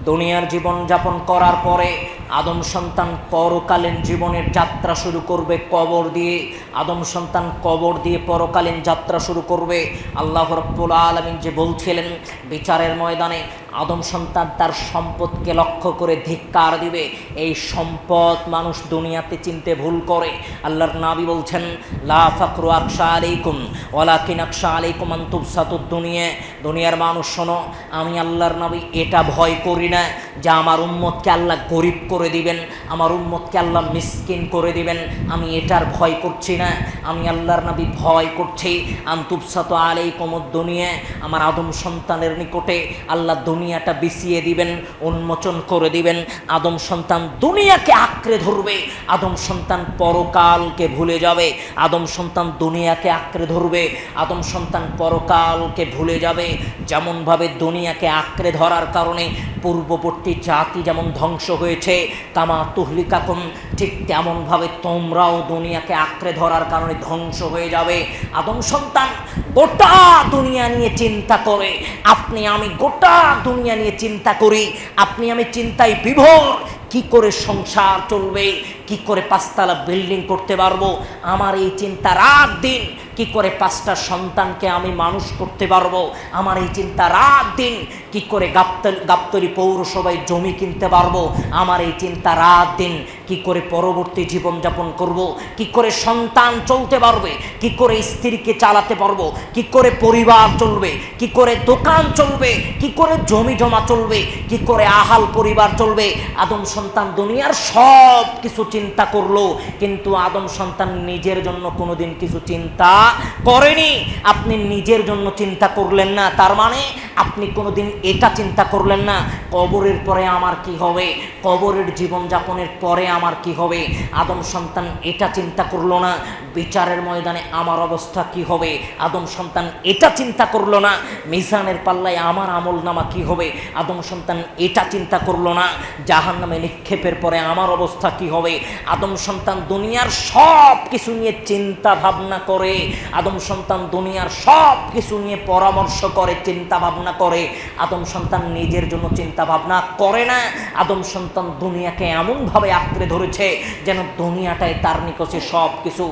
দুনিয়ার জীবন যাপন করার পরে আদম সন্তান পরকালীন জীবনের যাত্রা শুরু করবে কবর দিয়ে। আদম সন্তান কবর দিয়ে পরকালীন যাত্রা শুরু করবে। আল্লাহ রাব্বুল আলামিন যে বলছিলেন, বিচারের ময়দানে আদম সন্তান তার সম্পদকে লক্ষ্য করে ধিক্কার দিবে। এই সম্পদ মানুষ দুনিয়াতে চিনতে ভুল করে। আল্লাহর নবী বলছেন, লা ফাকরু আকশা আলাইকুম ওয়ালাকিন আকশা আলাইকুম আন তুবসাতুদ দুনিয়া। দুনিয়ার মানুষ শোনো, আমি আল্লাহর নবী এটা ভয় করি না যে আমার উম্মতকে আল্লাহ গরিব করে দিবেন, আমার উম্মতকে আল্লাহ মিসকিন করে দিবেন। আমি এটার ভয় করছি না। আমি আল্লাহর নবী ভয় করছি আন তুবসাতু আলাইকুমুদ দুনিয়া, আমার আদম সন্তানের নিকটে আল্লাহ দুনিয়া দুনিয়াটা বিছিয়ে দিবেন, উন্মোচন করে দিবেন। আদম সন্তান দুনিয়াকে আঁকড়ে ধরবে, আদম সন্তান পরকালকে ভুলে যাবে। আদম সন্তান দুনিয়াকে আঁকড়ে ধরবে, আদম সন্তান পরকালকে ভুলে যাবে। যেমনভাবে দুনিয়াকে আঁকড়ে ধরার কারণে পূর্ববর্তী জাতি যেমন ধ্বংস হয়েছে, কামা তুহলিকাকুম, ঠিক তেমনভাবে তোমরাও দুনিয়াকে আঁকড়ে ধরার কারণে ধ্বংস হয়ে যাবে। আদম সন্তান গোটা দুনিয়া নিয়ে চিন্তা করে, আপনি আমি গোটা দুনিয়া নিয়ে চিন্তা করি, আপনি আমি চিন্তায় বিভোর। কি করে সংসার চলবে, কি করে 5 তলা বিল্ডিং করতে পারবো, আমার এই চিন্তা রাত দিন। কি করে 5টা সন্তানকে আমি মানুষ করতে পারবো, আমার এই চিন্তা রাত দিন। কি করে গাবতলী পৌরসভায় জমি কিনতে পারবো, আমার এই চিন্তা রাত দিন। কি করে পরবর্তী জীবনযাপন করব, কি করে সন্তান চলতে পারবে, কি করে স্ত্রীকে চালাতে পারবো, কি করে পরিবার চলবে, কি করে দোকান চলবে, কি করে জমি জমা চলবে, কি করে আহাল পরিবার চলবে। আদম সন্তান দুনিয়ার সব কিছু চিন্তা করলো, কিন্তু আদম সন্তান নিজের জন্য কোনোদিন কিছু চিন্তা করেনি। আপনি নিজের জন্য চিন্তা করলেন না, তার মানে আপনি কোনোদিন এটা চিন্তা করলেন না কবরের পরে আমার কি হবে, কবরের জীবনযাপনের পরে আমার কি হবে। আদম সন্তান এটা চিন্তা করলো না বিচারের ময়দানে আমার অবস্থা কি হবে। আদম সন্তান এটা চিন্তা করলো না মিজানের পাল্লায় আমার আমল নামা কি হবে। আদম সন্তান এটা চিন্তা করলো না জাহান্নামে নিক্ষেপের পরে আমার অবস্থা কি হবে। আদম সন্তান দুনিয়ার সব কিছু নিয়ে চিন্তা ভাবনা করে, আদম সন্তান দুনিয়ার সব কিছু নিয়ে পরামর্শ করে, চিন্তা ভাবনা করে। আদম সন্তান নিজের জন্য চিন্তা ভাবনা করে না। আদম সন্তান দুনিয়াকে এমনভাবে আঁকড়ে ধরেছে যেন দুনিয়াটাই তার নিকটে সব কিছু।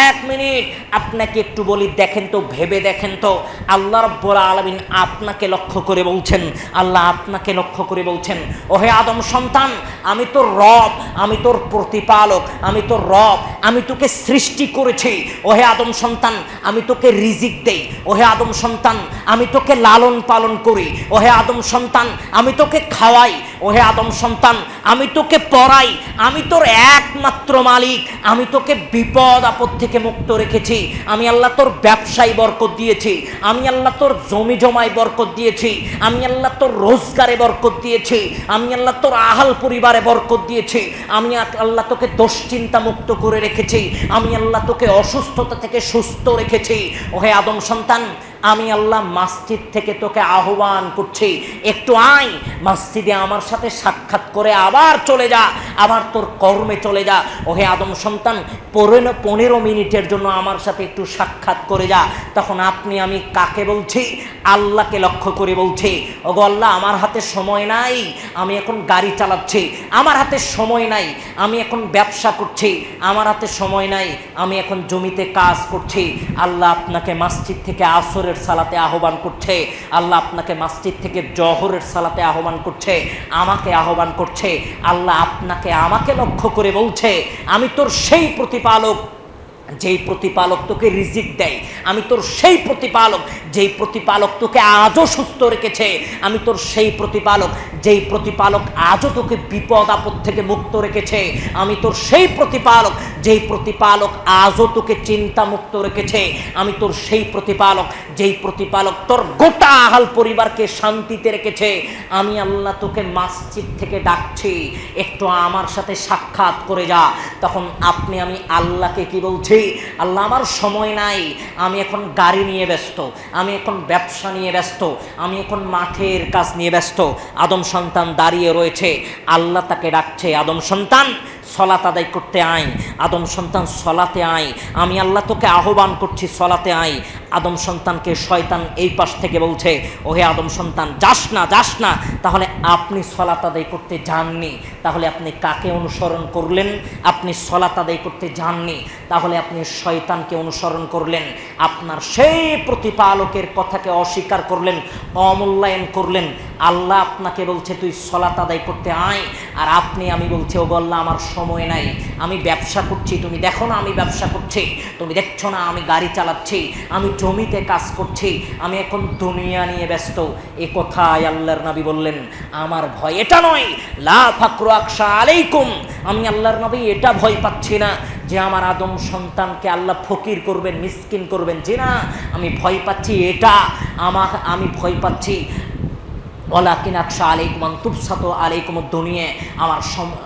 1 মিনিট আপনাকে একটু বলি, দেখেন তো, ভেবে দেখেন তো, আল্লাহ রাব্বুল আলামিন আপনাকে লক্ষ্য করে বলছেন, আল্লাহ আপনাকে লক্ষ্য করে বলছেন, ওহে আদম সন্তান, আমি তোর রব, আমি তোর প্রতিপালক, আমি তোর রব, আমি তোকে সৃষ্টি করেছি। ওহে আদম সন্তান, আমি তোকে রিজিক দেই। ওহে আদম সন্তান, আমি তোকে লালন পালন করি। ওহে আদম সন্তান, আমি তোকে খাওয়াই। ওহে আদম সন্তান, আমি তোকে পড়াই। আমি তোর একমাত্র মালিক। আমি তোকে বিপদ আপদ থেকে মুক্ত রেখেছি। আমি আল্লাহ তোর ব্যবসায় বরকত দিয়েছি। আমি আল্লাহ তোর জমি জমায় বরকত দিয়েছি। আমি আল্লাহ তোর রোজগারে বরকত দিয়েছি। আমি আল্লাহ তোর আহাল পরিবারে বরকত দিয়েছি। আমি আল্লাহ তোকে দুশ্চিন্তা মুক্ত করে রেখেছি। আমি আল্লাহ তোকে অসুস্থতা থেকে সুস্থ রেখেছি। ওহে আদম সন্তান, আমি আল্লাহ মসজিদ থেকে তোকে আহ্বান করছি, একটু আয় মসজিদে আমার সাথে সাক্ষাৎ করে আবার চলে যা, আবার তোর কর্মে চলে যা। ওহে আদম সন্তান, 15 মিনিটের জন্য আমার সাথে একটু সাক্ষাৎ করে যা। তখন আপনি আমি কাকে বলছি? আল্লাহকে লক্ষ্য করে বলছি, ওগো আল্লাহ, আমার হাতে সময় নাই, আমি এখন গাড়ি চালাচ্ছি। আমার হাতে সময় নাই, আমি এখন ব্যবসা করছি। আমার হাতে সময় নাই, আমি এখন জমিতে কাজ করছি। আল্লাহ আপনাকে মসজিদ থেকে আসরের সালাতে আহ্বান করছে। আল্লাহ আপনাকে মসজিদ থেকে জোহরের সালাতে আহ্বান করছে, আমাকে আহ্বান করছে। আল্লাহ আপনাকে আমাকে লক্ষ্য করে বলছে, আমি তোর সেই প্রতিপালক যেই প্রতিপালক তোকে রিজিক দেয়। আমি তোর সেই প্রতিপালক যেই প্রতিপালক তোকে আজও সুস্থ রেখেছে। আমি তোর সেই প্রতিপালক যেই প্রতিপালক আজও তোকে বিপদ আপদ থেকে মুক্ত রেখেছে। আমি তোর সেই প্রতিপালক যেই প্রতিপালক আজও তোকে চিন্তা মুক্ত রেখেছে। আমি তোর সেই প্রতিপালক যেই প্রতিপালক তোর গোটা আহাল পরিবারকে শান্তিতে রেখেছে। আমি আল্লাহ তোকে মসজিদ থেকে ডাকছি, একটু আমার সাথে সাক্ষাৎ করে যা। তখন আপনি আমি আল্লাহকে কি বলছি? আল্লাহ, আমার সময় নাই, আমি এখন গাড়ি নিয়ে ব্যস্ত, আমি এখন ব্যবসা নিয়ে ব্যস্ত, আমি এখন মাঠের কাজ নিয়ে ব্যস্ত। আদম সন্তান দাঁড়িয়ে রয়েছে, আল্লাহ তাকে ডাকছে, আদম সন্তান সলাত আদায় করতে আয়। আদম সন্তান সলাতে আয়, আমি আল্লাহ তোকে আহ্বান করছি, সলাতে আয়। আদম সন্তানকে শয়তান এই পাশ থেকে বলছে, ওহে আদম সন্তান, যাস না, যাস না। তাহলে আপনি সলাত আদায় করতে যাননি, তাহলে আপনি কাকে অনুসরণ করলেন? আপনি সলাত আদায় করতে যাননি, তাহলে আপনি শয়তানকে অনুসরণ করলেন। আপনার সেই প্রতিপালকের কথাকে অস্বীকার করলেন, অমূল্যায়ন করলেন। আল্লাহ আপনাকে বলছে তুই সলাত আদায় করতে আয়, আর আপনি আমি বলছি, ও আল্লাহ, আমার সময় নাই, আমি ব্যবসা করছি, তুমি দেখো না আমি ব্যবসা করছি, তুমি দেখছো না আমি গাড়ি চালাচ্ছি, আমি জমিতে কাজ করছি, আমি এখন দুনিয়া নিয়ে ব্যস্ত। এ কথায় আল্লাহর নবী বললেন, আমার ভয় এটা নয়, লা ফাকরু আকশা আলাইকুম, আমি আল্লাহর নবী এটা ভয় পাচ্ছি না যে আমার আদম সন্তানকে আল্লাহ ফকির করবেন, মিসকিন করবেন, যে না, আমি ভয় পাচ্ছি এটা, আমি ভয় পাচ্ছি ওয়ালাকিন আকশা আলাইকুম আন তুবসাতু আলাইকুমুদ দুনিয়া, আমার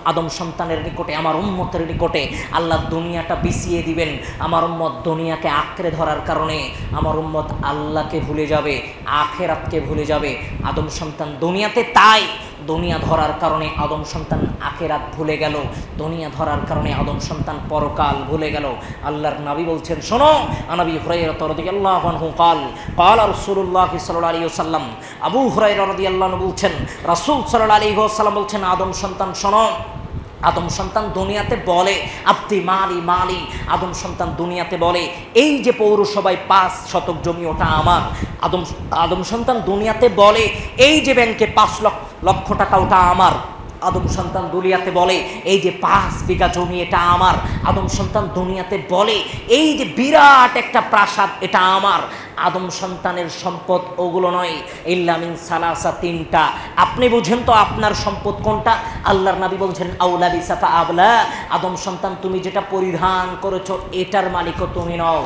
আদম সন্তানের নিকটে, আমার উম্মতের নিকটে আল্লাহ দুনিয়াটা বিছিয়ে দিবেন। আমার উম্মত দুনিয়াকে আঁকড়ে ধরার কারণে আমার উম্মত আল্লাহকে ভুলে যাবে, আখেরাতকে ভুলে যাবে। আদম সন্তান দুনিয়াতে তাই দুনিয়া ধরার কারণে আদম সন্তান আখেরাত ভুলে গেল, দুনিয়া ধরার কারণে আদম সন্তান পরকাল ভুলে গেল। আল্লাহর নবী বলছেন, শোনো, নবী হুরায়রা রাদিয়াল্লাহু আনহু قال রাসূলুল্লাহ সাল্লাল্লাহু আলাইহি ওয়াসাল্লাম, আবু হুরায়রা রাদিয়াল্লাহু আনহু বলছেন, রাসূল সাল্লাল্লাহু আলাইহি ওয়াসাল্লাম বলছেন, আদম সন্তান শোনো, আদম সন্তান দুনিয়াতে বলে আব্দি মালি মালি, আদম সন্তান দুনিয়াতে বলে এই যে পৌরসভায় 5 শতক জমি ওটা আমার। আদম সন্তান দুনিয়াতে বলে এই যে ব্যাংকে 5 লক্ষ টাকা ওটা আমার। আদম সন্তান দুনিয়াতে বলে এই যে 5 বিঘা জমি এটা আমার। আদম সন্তান দুনিয়াতে বলে এই যে বিরাট একটা প্রাসাদ এটা আমার। আদম সন্তানের সম্পদ ওগুলো নয়, ইল্লা মিন সালাসা, 3টা। আপনি বুঝেন তো আপনার সম্পদ কোনটা? আল্লাহর নবী বলছেন আউলা বিসাফা আবলা, আদম সন্তান তুমি যেটা পরিধান করেছো এটার মালিকও তুমি নও।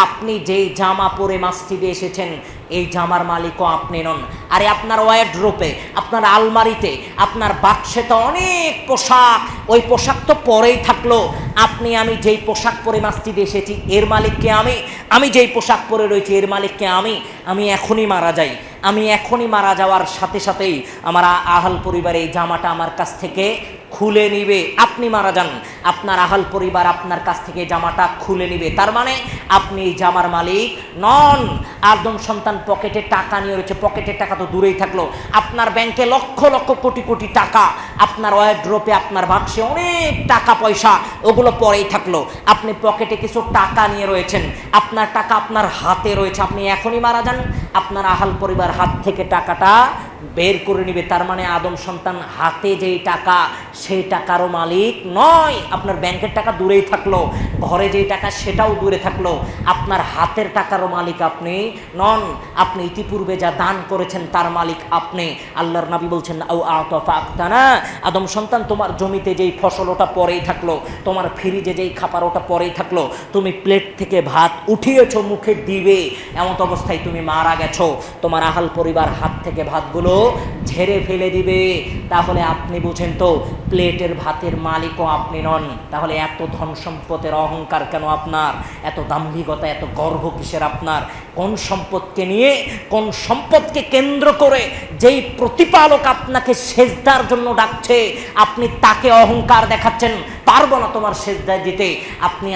আপনি যেই জামা পরে মসজিদে এসেছেন এই জামার মালিকও আপনি নন। আরে আপনার ওয়ার্ডরোবে, আপনার আলমারিতে, আপনার বাক্সে তো অনেক পোশাক, ওই পোশাক তো পরেই থাকলো। আমি যেই পোশাক পরে মসজিদে এসেছি এর মালিককে আমি যেই পোশাক পরে রয়েছি এর মালিককে আমি এখনই মারা যাই, আমি এখনই মারা যাওয়ার সাথে সাথেই আমার আহাল পরিবার এই জামাটা আমার কাছ থেকে খুলে নিবে। আপনি মারা যান, আপনার আহাল পরিবার আপনার কাছ থেকে জামাটা খুলে নিবে। তার মানে আপনি এই জামার মালিক নন। আদম সন্তান পকেটে টাকা নিয়ে রয়েছে, পকেটের টাকা তো দূরেই থাকলো, আপনার ব্যাংকে লক্ষ লক্ষ কোটি কোটি টাকা, আপনার ওয়ার্ডরোবে, আপনার বাক্সে অনেক টাকা পয়সা, ওগুলো পরেই থাকলো। আপনি পকেটে কিছু টাকা নিয়ে রয়েছেন, আপনার টাকা আপনার হাতে রয়েছে, আপনি এখনই মারা যান, আপনার আহাল পরিবার হাত থেকে টাকাটা বের করে নিবে। তার মানে আদম সন্তান হাতে যেই টাকা সেই টাকারও মালিক নয়। আপনার ব্যাংকের টাকা দূরেই থাকলো, ঘরে যেই টাকা সেটাও দূরে থাকলো, আপনার হাতের টাকারও মালিক আপনি নন। আপনি ইতিপূর্বে যা দান করেছেন তার মালিক আপনি। আল্লাহর নবী বলছেন আও আতাফা আক্তানা, আদম সন্তান তোমার জমিতে যেই ফসল ওটা পরেই থাকলো, তোমার ফ্রিজে যেই খাবার ওটা পরেই থাকলো, তুমি প্লেট থেকে ভাত উঠিয়েছো মুখে দিবে এমন অবস্থায় তুমি মারা গেছো, তোমার আহাল পরিবার হাত থেকে ভাতগুলো ঝেড়ে ফেলে দিবে। তাহলে আপনি বুঝেন তো প্লেটের ভাতের মালিকও আপনি নন। তাহলে এত ধন সম্পদের অহংকার কেন আপনার? এত দাম্ভিকতা, এত গর্ব কিসের আপনার? কোন সম্পদকে নিয়ে, কোন সম্পদকে কেন্দ্র করে যেই প্রতিপালক আপনাকে সেজদার জন্য ডাকছে আপনি তাকে অহংকার দেখাচ্ছেন? পারবো না তোমার সেজদায় দিতে। আপনি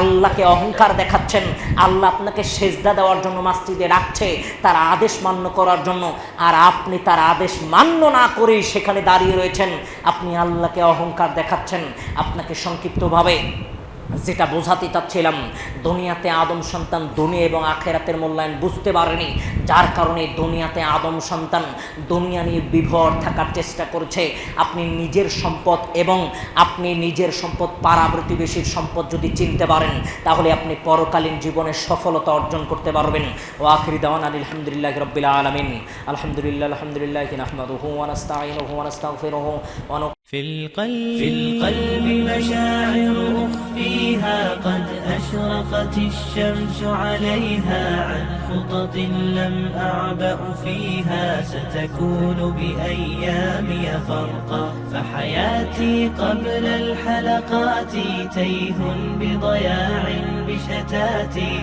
আল্লাহকে অহংকার দেখাচ্ছেন। আল্লাহ আপনাকে সেজদা দেওয়ার জন্য মসজিদে ডাকছে, তার আদেশ মান্য করার জন্য, আর আপনি তার আদেশ মান্য না করেই সেখানে দাঁড়িয়ে রয়েছেন। আপনি আল্লাহকে অহংকার দেখাচ্ছেন। আপনাকে সংক্ষিপ্তভাবে যেটা বোঝাতে চাচ্ছিলাম, দুনিয়াতে আদম সন্তান দুনিয়া এবং আখেরাতের মূল্যায়ন বুঝতে পারেনি, যার কারণে দুনিয়াতে আদম সন্তান দুনিয়া নিয়ে বিভোর থাকার চেষ্টা করছে। আপনি নিজের সম্পদ এবং আপনি নিজের সম্পদ, পাড়া প্রতিবেশীর সম্পদ যদি চিনতে পারেন তাহলে আপনি পরকালীন জীবনে সফলতা অর্জন করতে পারবেন। ওয়া আখিরি দাওয়ানা আলহামদুলিল্লাহি রাব্বিল আলামিন। আলহামদুলিল্লাহ নাহমাদুহু ওয়া নাস্তাঈনুহু ওয়া নাস্তাগফিরুহু ওয়া في القلب مشاعر أخفيها قد أشرقت الشمس عليها عن خطط لم أعبأ فيها ستكون بأيامي فرقا فحياتي قبل الحلقات تيه بضياع بشتاتي